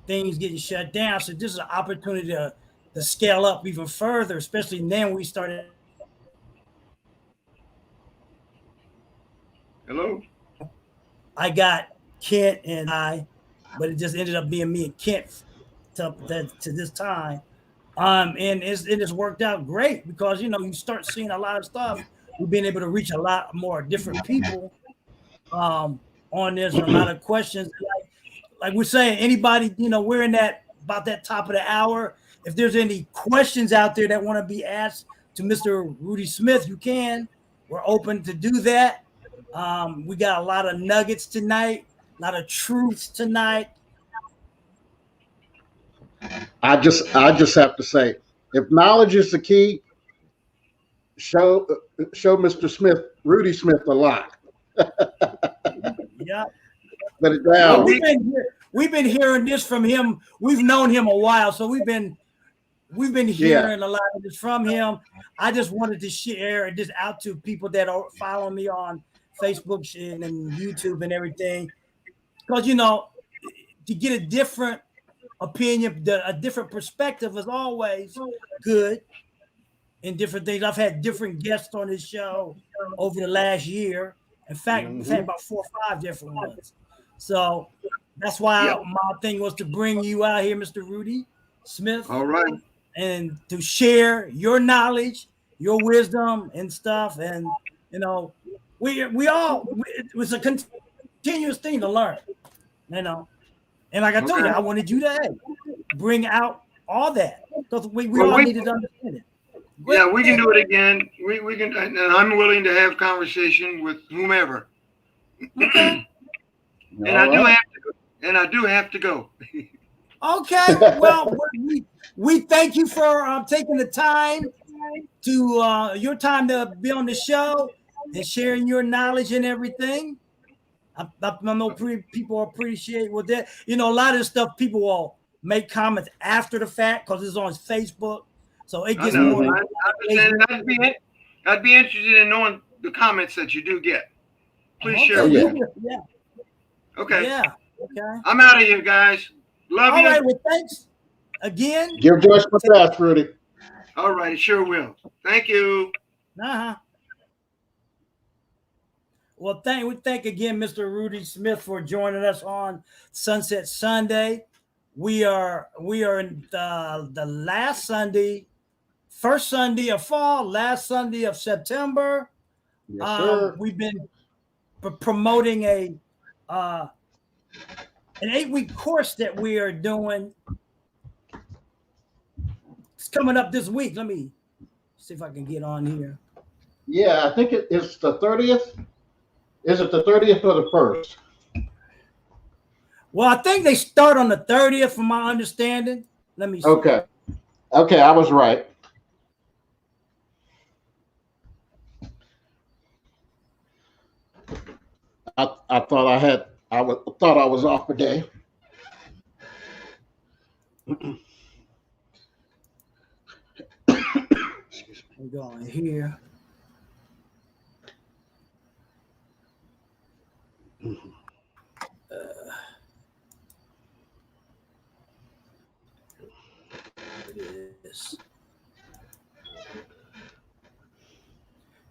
things getting shut down, so this is an opportunity to scale up even further, especially then we started. Hello? I got Kent and but it just ended up being me and Kent to this time. And it's worked out great because, you know, you start seeing a lot of stuff. We've been able to reach a lot more different people on this, and a lot of questions. Like we're saying, anybody, you know, we're in about that top of the hour. If there's any questions out there that want to be asked to Mr. Rudy Smith, you can. We're open to do that. We got a lot of nuggets tonight, a lot of truths tonight. I just have to say, if knowledge is the key, show Mr. Smith, Rudy Smith, a lot. Yeah. Let it down. Well, we've been hearing this from him. We've known him a while, so we've been hearing a lot of this from him. I just wanted to share this out to people that are following me on Facebook and YouTube and everything, because, you know, to get a different opinion, a different perspective is always good in different things. I've had different guests on this show over the last year. In fact, we've had about 4 or 5 different ones. So that's why my thing was to bring you out here, Mr. Rudy Smith. All right. And to share your knowledge, your wisdom and stuff. And, you know, it was a continuous thing to learn, you know. And like I told you, I wanted you to bring out all that. Because we all needed to understand it. Yeah, we can do it again. We can, and I'm willing to have conversation with whomever. Okay. And I do have to go. And I do have to go. Okay. Well, we thank you for taking the time to your time to be on the show and sharing your knowledge and everything. I know people appreciate what that. You know, a lot of this stuff people will make comments after the fact because it's on Facebook, so it gets more. I understand. I'd be interested in knowing the comments that you do get. Please share. Yeah. Okay. Yeah. Okay. I'm out of here, guys. Love you. All right. Well, thanks again. Give Joyce my best, Rudy. All right. Sure will. Thank you. Well, we thank again Mr. Rudy Smith for joining us on Sunset Sunday. We are in the last Sunday, first Sunday of fall, last Sunday of September. Yes, sir. We've been promoting an 8-week course that we are doing. It's coming up this week. Let me see if I can get on here. Yeah, I think it's the 30th. Is it the 30th or the 1st? Well, I think they start on the 30th, from my understanding. Let me see. Okay, I was right. I thought I was off a day. We're going here.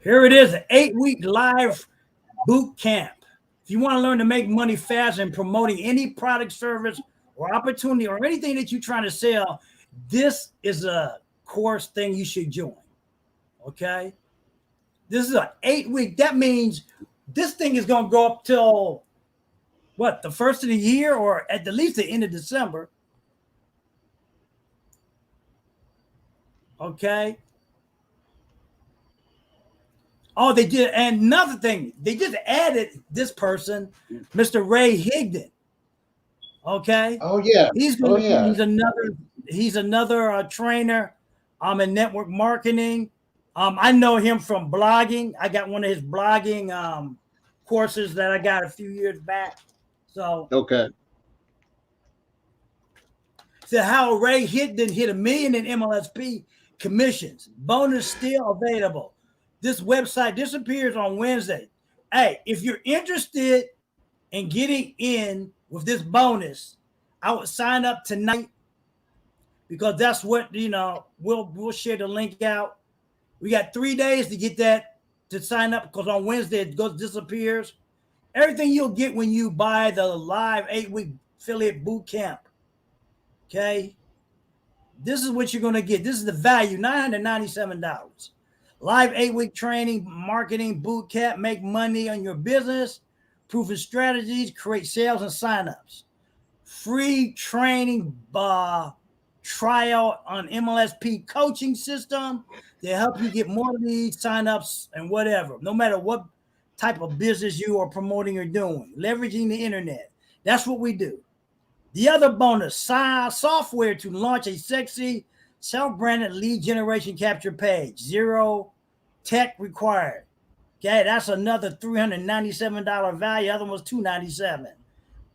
Here it is, an 8-week live boot camp. If you want to learn to make money fast and promoting any product, service, or opportunity, or anything that you're trying to sell, this is a course thing you should join. Okay? This is an 8-week. That means this thing is going to go up till what, the first of the year, or at the least the end of December. Okay. Oh, they did. And another thing, they just added this person, Mr. Ray Higdon. Okay. Oh yeah. He's another trainer. In network marketing. I know him from blogging. I got one of his blogging courses that I got a few years back. So okay. So how Ray Higdon hit $1 million in MLSP commissions. Bonus still available. This website disappears on Wednesday. Hey, if you're interested in getting in with this bonus, I would sign up tonight, because that's what, we'll share the link out. We got 3 days to get that, to sign up, because on Wednesday it disappears. Everything you'll get when you buy the live 8-week affiliate boot camp. Okay. This is what you're going to get. This is the value, $997. Live 8-week training, marketing boot camp, make money on your business, proven strategies, create sales and signups. Free training trial on MLSP coaching system to help you get more leads, signups, and whatever. No matter what type of business you are promoting or doing, leveraging the internet. That's what we do. The other bonus, software to launch a sexy self-branded lead generation capture page. 0 tech required. Okay, that's another $397 value. Other one was $297.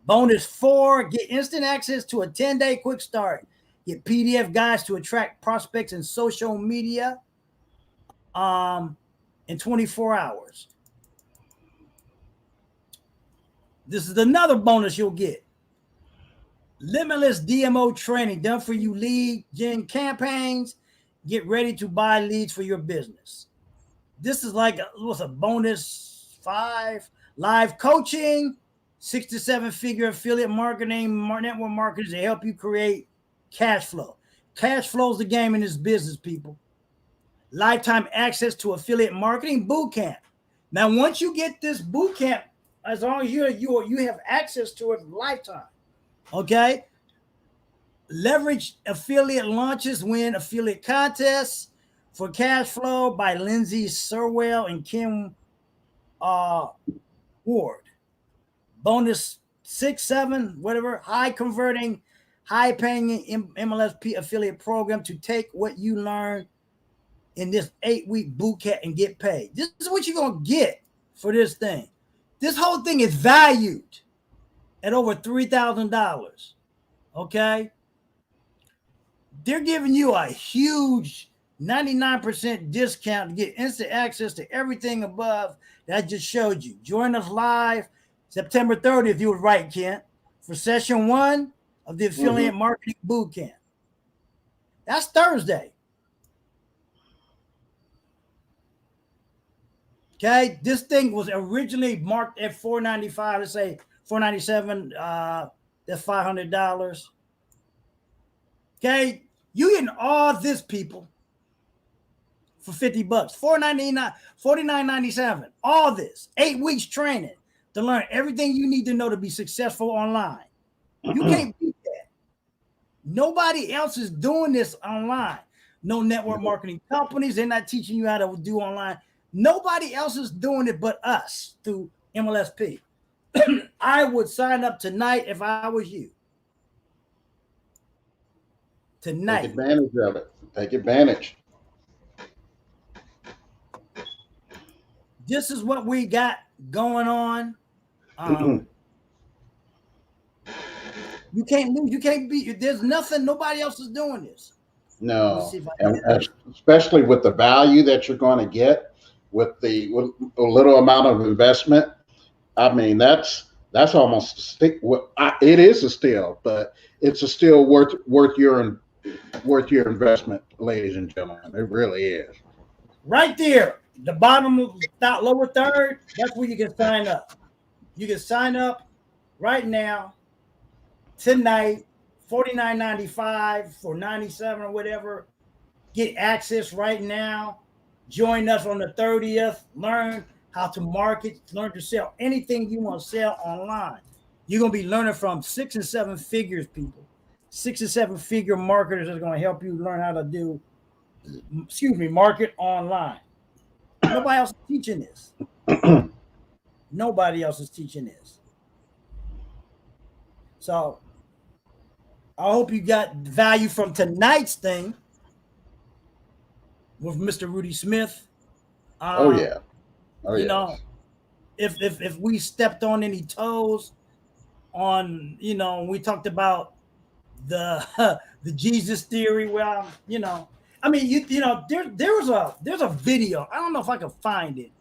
Bonus 4, get instant access to a 10-day quick start. Get PDF guides to attract prospects in social media in 24 hours. This is another bonus you'll get. Limitless DMO training done for you lead gen campaigns. Get ready to buy leads for your business. This is like what's a bonus 5 live coaching, 6 to 7 figure affiliate marketing, network marketers to help you create cash flow. Cash flow is the game in this business, people. Lifetime access to affiliate marketing boot camp. Now, once you get this boot camp, as long as you have access to it lifetime. Okay. Leverage affiliate launches, win affiliate contests for cash flow by Lindsay Sirwell and Kim Ward. Bonus 6, 7, whatever, high converting, high paying MLSP affiliate program to take what you learn in this 8-week boot camp and get paid. This is what you're going to get for this thing. This whole thing is valued at over $3,000. Okay? They're giving you a huge 99% discount to get instant access to everything above that I just showed you. Join us live September 30th, you were right, Kent, for session 1 of the Affiliate Marketing Bootcamp. That's Thursday. Okay, this thing was originally marked at $495. Let's say $497. That's $500. Okay, you getting all this, people, for $50, $499, $49.97. All this, 8 weeks training to learn everything you need to know to be successful online. You can't beat that. Nobody else is doing this online. No network marketing companies. They're not teaching you how to do online. Nobody else is doing it but us through MLSP. I would sign up tonight if I was you. Tonight. Take advantage of it. Take advantage. This is what we got going on. You can't lose. You can't beat. There's nothing. Nobody else is doing this. No, and especially with the value that you're going to get with a little amount of investment. I mean, that's almost a stick. It is a steal, but it's a steal worth your investment, ladies and gentlemen. It really is. Right there, the bottom of that lower third. That's where you can sign up. You can sign up right now, tonight, $49.95 for 97 or whatever. Get access right now. Join us on the 30th. Learn how to market, learn to sell anything you want to sell online. You're going to be learning from 6 and 7 figures, people. 6 and 7 figure marketers are going to help you learn how to market online. Nobody else is teaching this. Nobody else is teaching this. So I hope you got value from tonight's thing with Mr. Rudy Smith. Oh yeah. You know, if we stepped on any toes on, we talked about the Jesus theory. Well, I mean, there's a video. I don't know if I can find it,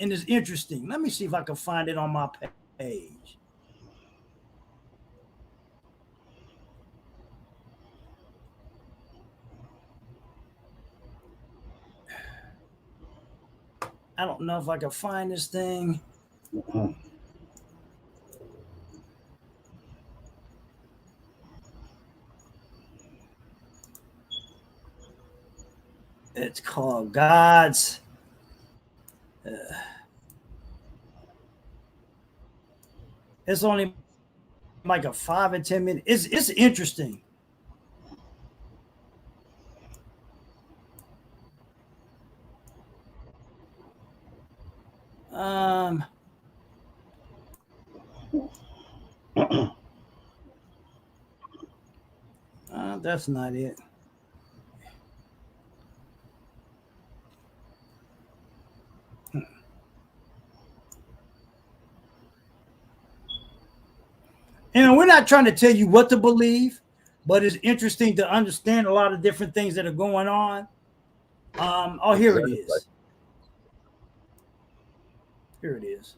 and it's interesting. Let me see if I can find it on my page. I don't know if I can find this thing. It's called God's. It's only like a 5 or 10 minute. It's interesting. That's not it. And we're not trying to tell you what to believe, but it's interesting to understand a lot of different things that are going on. Oh, here it is. Here it is.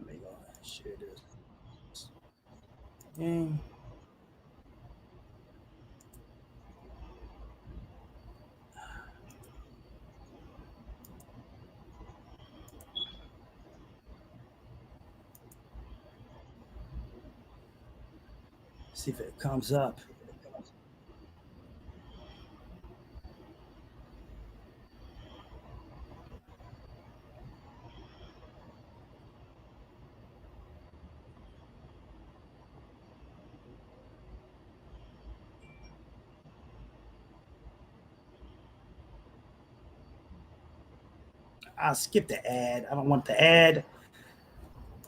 Let me go ahead and share this. And see if it comes up. I skip the ad. I don't want the ad.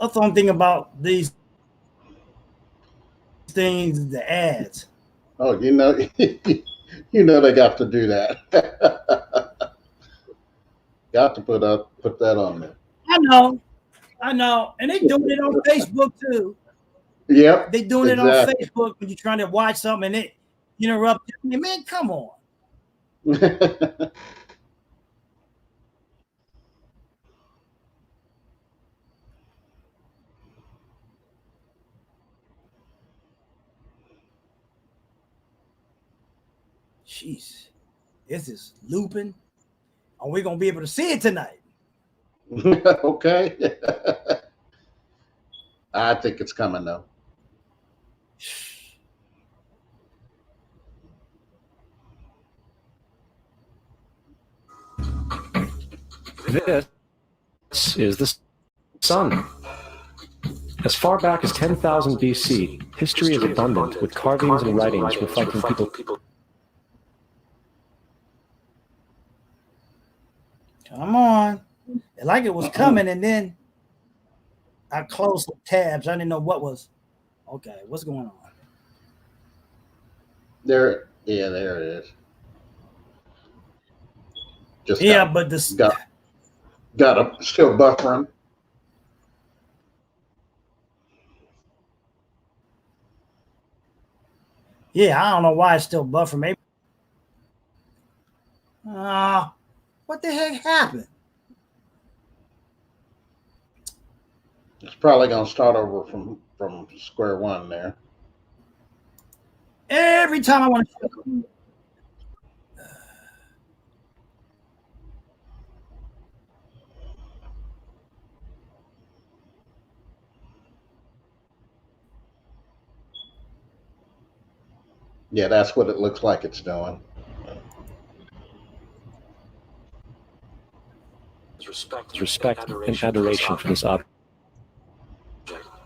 That's the only thing about these things, the ads. Oh, you know they got to do that. Got to put that on there. I know, and they doing it on Facebook too. Yep, They doing it on exactly. Facebook when you're trying to watch something and it interrupt you. Man, come on. Jeez, this is looping. Are we gonna be able to see it tonight? Okay. I think it's coming though. This is the sun. As far back as 10,000 BC, history is abundant with carvings and writings reflecting people. Come on. Like it was coming, and then I closed the tabs. I didn't know what was. Okay, what's going on? There it is. Just Yeah, but this got a still buffering. Yeah, I don't know why it's still buffering. Maybe. What the heck happened? It's probably gonna start over from square one there. Every time I want to. Yeah, that's what it looks like it's doing. Respect and adoration for this object.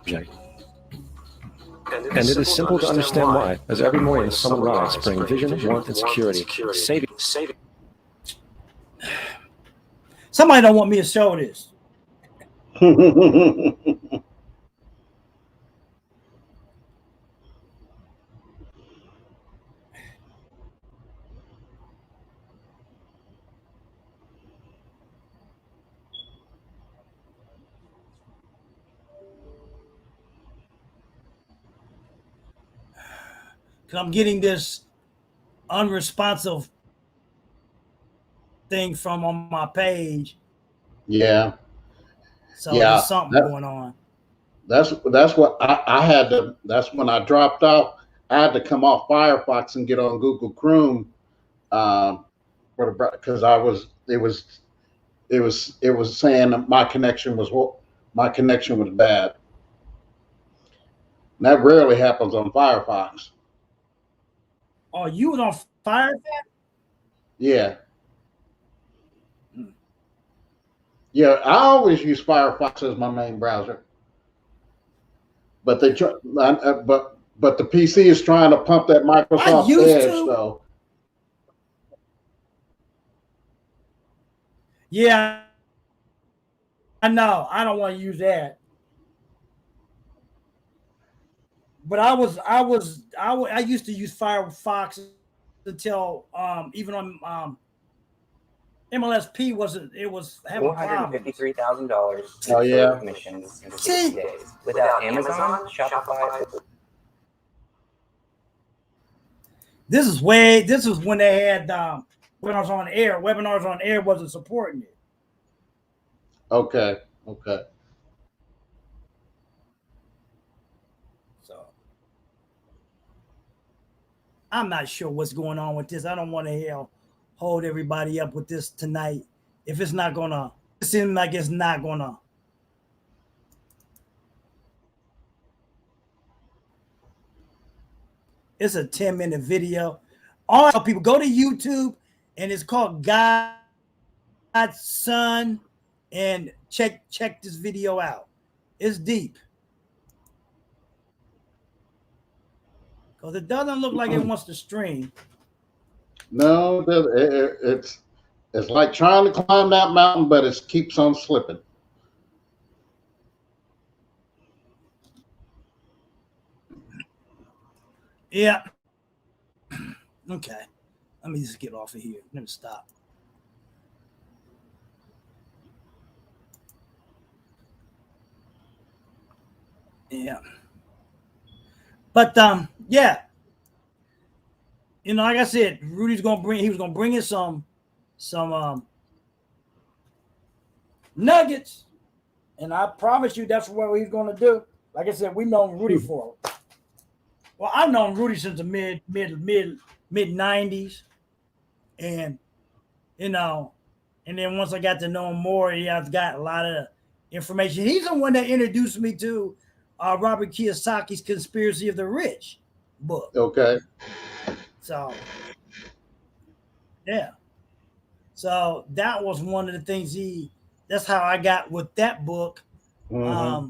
And it is simple to understand why, as every morning the sun will rise, bringing vision, warmth, and security, saving. Somebody don't want me to show this. Because I'm getting this unresponsive thing from on my page. Yeah. So there's something going on. That's what I had to. That's when I dropped off. I had to come off Firefox and get on Google Chrome, because it was saying that my connection was bad. And that rarely happens on Firefox. Oh, you was on Firefox? Yeah. Yeah, I always use Firefox as my main browser. But but the PC is trying to pump that Microsoft Edge, though. Yeah, I know. I don't want to use that. But I used to use Firefox until even on MLSP it was having $453,000 Oh yeah. commissions in 60 days. Without Amazon, Shopify. This is when they had webinars on air. Webinars on air wasn't supporting it. Okay. So I'm not sure what's going on with this. I don't want to hold everybody up with this tonight. If it's not gonna, it seems like it's not gonna. It's a 10-minute video. All people go to YouTube, and it's called God's Son, and check this video out. It's deep. Because it doesn't look like it wants to stream. No, It's like trying to climb that mountain, but it keeps on slipping. Yeah. Okay. Let me just get off of here. Let me stop. Yeah. But yeah. Like I said, he was gonna bring in some nuggets. And I promise you that's what he's gonna do. Like I said, we've known Rudy for. Well, I've known Rudy since the mid 90s. And and then once I got to know him more, I've got a lot of information. He's the one that introduced me to Robert Kiyosaki's Conspiracy of the Rich book. Okay. So, yeah. So that was one of the things that's how I got with that book. Mm-hmm.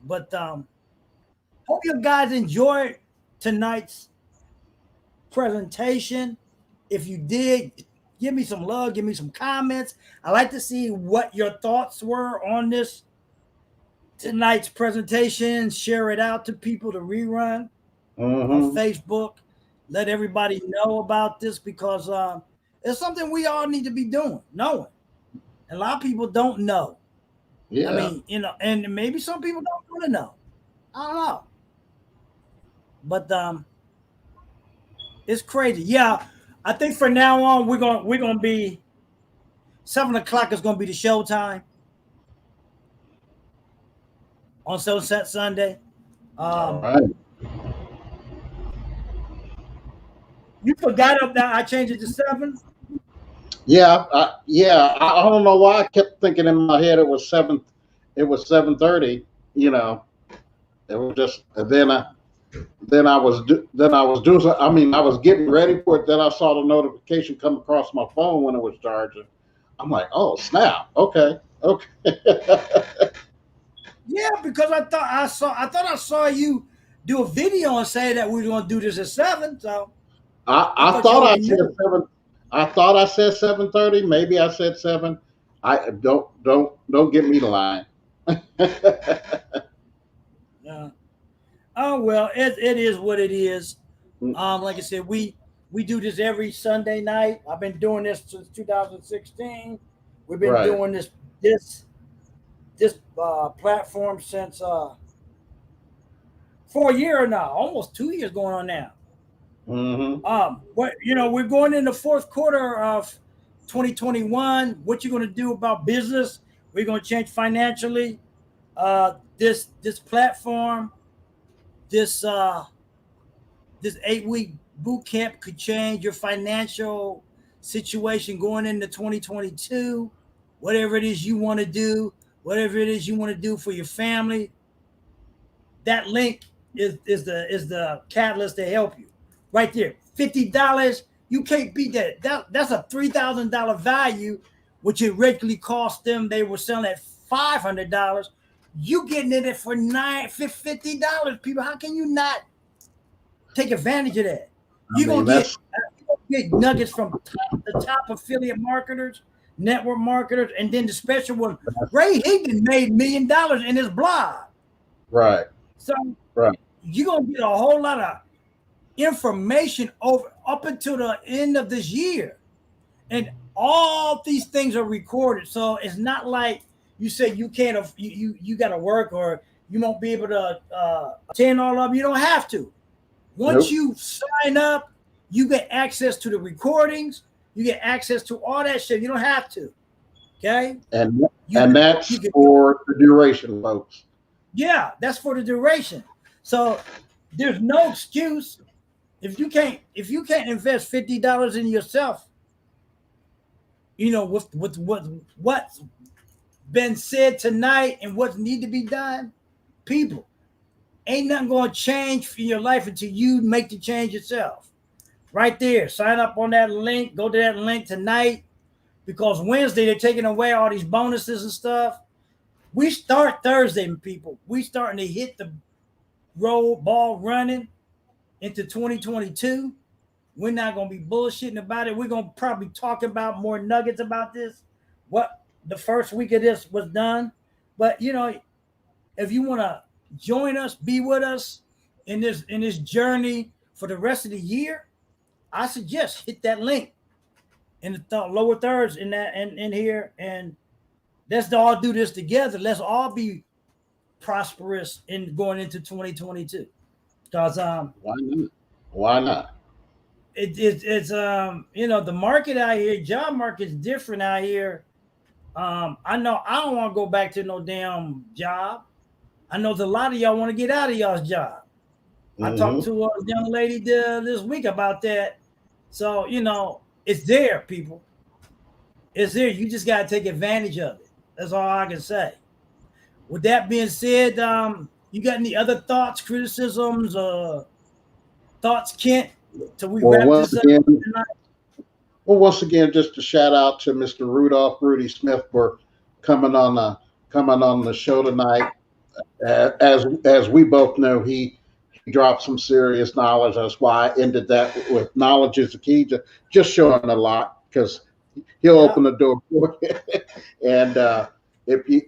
But hope you guys enjoyed tonight's presentation. If you did, give me some love, give me some comments. I like to see what your thoughts were on this tonight's presentation. Share it out to people to rerun on Facebook. Let everybody know about this because it's something we all need to be knowing. A lot of people don't know. Yeah. I mean, and maybe some people don't want to know. I don't know. But it's crazy. Yeah. I think for now on we're gonna be 7:00 is gonna be the show time on Sunset Sunday. All right. You forgot up that I changed it to 7. Yeah, I don't know why I kept thinking in my head it was 7. It was 7:30. It was just. And then I was doing. I mean, I was getting ready for it. Then I saw the notification come across my phone when it was charging. I'm like, oh snap! Okay. Yeah, because I thought I saw you do a video and say that we were going to do this at 7. So I thought I said 7. I thought I said 7:30. Maybe I said 7. I don't get me to line. Yeah. Oh well, it is what it is. Like I said, we do this every Sunday night. I've been doing this since 2016. We've been doing this platform since 4 years now, almost 2 years going on now. We're going in the fourth quarter of 2021. What you're going to do about business? We're going to change financially. This platform, this 8-week boot camp could change your financial situation going into 2022. Whatever it is you want to do, whatever it is you want to do for your family, that link is the catalyst to help you. Right there, $50. You can't beat that. That's a $3,000 value, which it regularly cost them. They were selling at $500. You getting it for $50. People, how can you not take advantage of that? You're gonna get nuggets from the top affiliate marketers, network marketers, and then the special one. Ray Higdon made $1 million in his blog. Right. So you're gonna get a whole lot of information up until the end of this year, and all these things are recorded. So it's not like you say you can't you got to work or you won't be able to attend all of them. You don't have to. Once you sign up, you get access to the recordings. You get access to all that shit. You don't have to. Okay. And that's for the duration, folks. Yeah, that's for the duration. So there's no excuse if you can't invest $50 in yourself. With what's been said tonight and what need to be done, people, ain't nothing going to change for your life until you make the change yourself. Right there, sign up on that link. Go to that link tonight because Wednesday they're taking away all these bonuses and stuff. We start Thursday, people. We starting to hit the ball running into 2022. We're not going to be bullshitting about it. We're going to probably talk about more nuggets about this, what the first week of this was done. But, you know, if you want to join us, be with us in this journey for the rest of the year, I suggest hit that link in the lower thirds in that and in here, and let's all do this together. Let's all be prosperous in going into 2022. Because Why not? Why not? it's you know, the market out here, job market's different out here. I know I don't want to go back to no damn job. I know there's a lot of y'all want to get out of y'all's job. I talked to a young lady this week about that. So, you know, it's there, people. It's there. You just got to take advantage of it. That's all I can say. With that being said, you got any other thoughts, criticisms, thoughts, Kent? Till we wrap this up tonight? Well, once again, just a shout out to Mr. Rudy Smith for coming on the show tonight. As we both know, he dropped some serious knowledge. That's why I ended that with knowledge is the key. Just showing a lot, because he'll open the door for you. And if you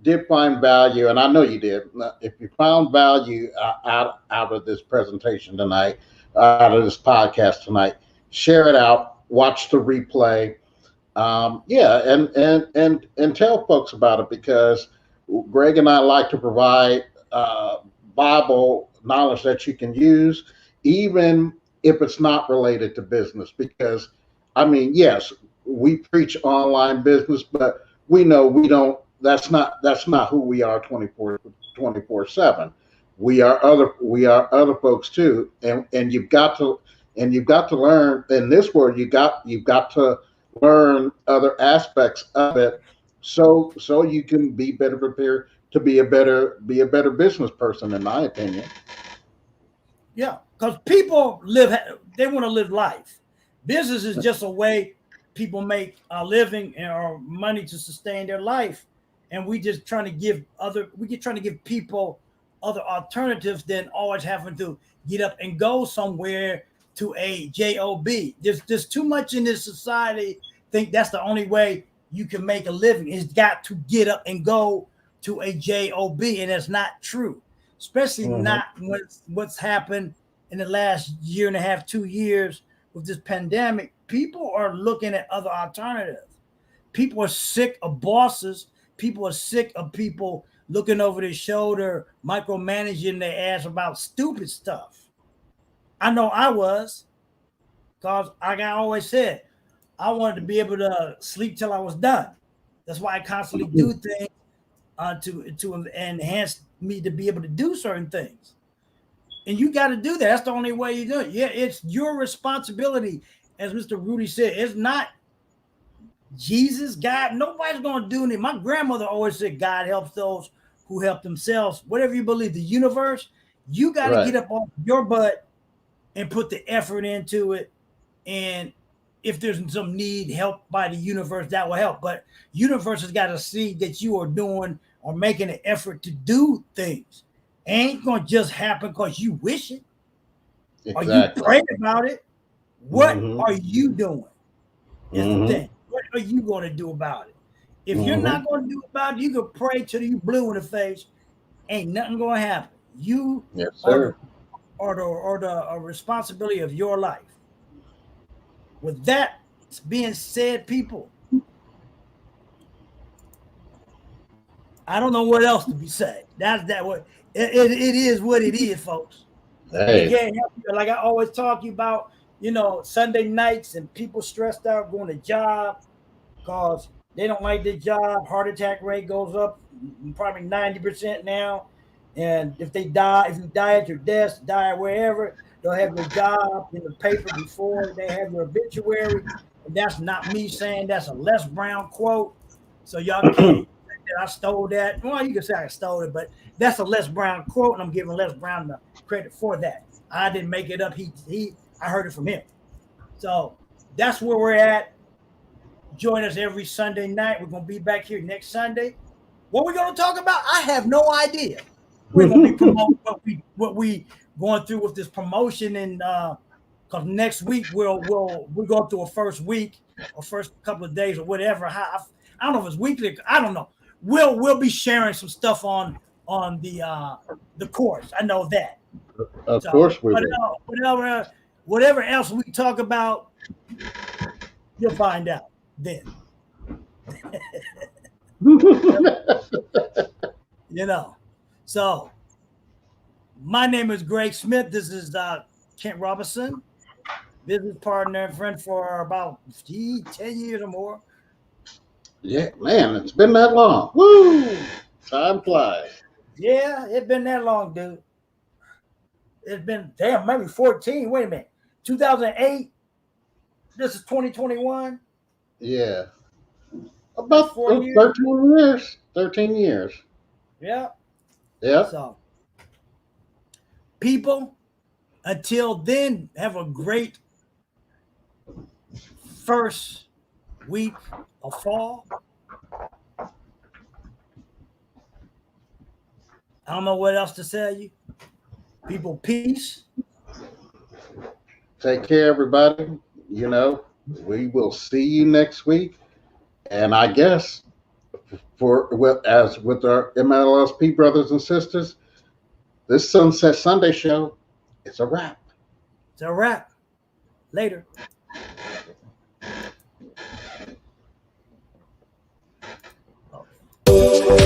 did find value, and I know you did, if you found value out of this presentation tonight, out of this podcast tonight, share it out, watch the replay. And tell folks about it, because Greg and I like to provide Bible knowledge that you can use, even if it's not related to business. Because, I mean, yes, we preach online business, but we know we don't. That's not who we are 24/7. We are other folks too, and you've got to learn in this world. You've got to learn other aspects of it, so you can be better prepared to be a better business person, in my opinion. Yeah, because people they want to live life. Business is just a way people make a living or money to sustain their life, and we just trying to give people other alternatives than always having to get up and go somewhere to a job. There's too much in this society think that's the only way you can make a living. It's got to get up and go to a job, and that's not true, especially not what's happened in the last year and a half, 2 years with this pandemic. People are looking at other alternatives. People are sick of bosses. People are sick of people looking over their shoulder, micromanaging their ass about stupid stuff. I know I was, because like I always said, I wanted to be able to sleep till I was done. That's why I constantly do things to enhance me to be able to do certain things. And you got to do that. That's the only way you do it. Yeah, it's your responsibility. As Mr. Rudy said, it's not Jesus, God. Nobody's going to do anything. My grandmother always said God helps those who help themselves. Whatever you believe, the universe, you got to get up off your butt and put the effort into it. And if there's some need, help by the universe, that will help. But universe has got to see that you are doing or making an effort to do things. It ain't going to just happen because you wish it. Exactly. Or you pray about it. What are you doing? Is the thing. What are you going to do about it? If you're not going to do about it, you can pray till you blue in the face. Ain't nothing going to happen. You are the responsibility of your life. With that being said, people, I don't know what else to be said. What it is what it is, folks. Hey. Can't help you. Like I always talk to you about, Sunday nights and people stressed out going to job because they don't like their job. Heart attack rate goes up probably 90% now. And if you die at your desk, die wherever, they'll have your job in the paper before they have your obituary. And that's not me saying, that's a Les Brown quote. So y'all can't say that I stole that. Well, you can say I stole it, but that's a Les Brown quote, and I'm giving Les Brown the credit for that. I didn't make it up. I heard it from him. So that's where we're at. Join us every Sunday night. We're going to be back here next Sunday. What we're going to talk about, I have no idea. We're going to be promoting what we going through with this promotion and because next week we'll go through a first week or first couple of days or whatever. I don't know if it's weekly. I don't know. We'll be sharing some stuff on the course. I know that. Of course we will. Whatever else we talk about, you'll find out then. So my name is Greg Smith. This is Kent Robinson, business partner and friend for about 10 years or more. Yeah, man, it's been that long. Woo! Time flies. Yeah, it's been that long, dude. It's been, maybe 14. Wait a minute. 2008. This is 2021. Yeah. About 4 years. 13 years. 13 years. Yeah. Yeah. So, people, until then, have a great first week of fall. I don't know what else to tell you. People, peace. Take care, everybody. You know, we will see you next week. And I guess as with our MLSP brothers and sisters, this Sunset Sunday show, it's a wrap. It's a wrap. Later. Oh.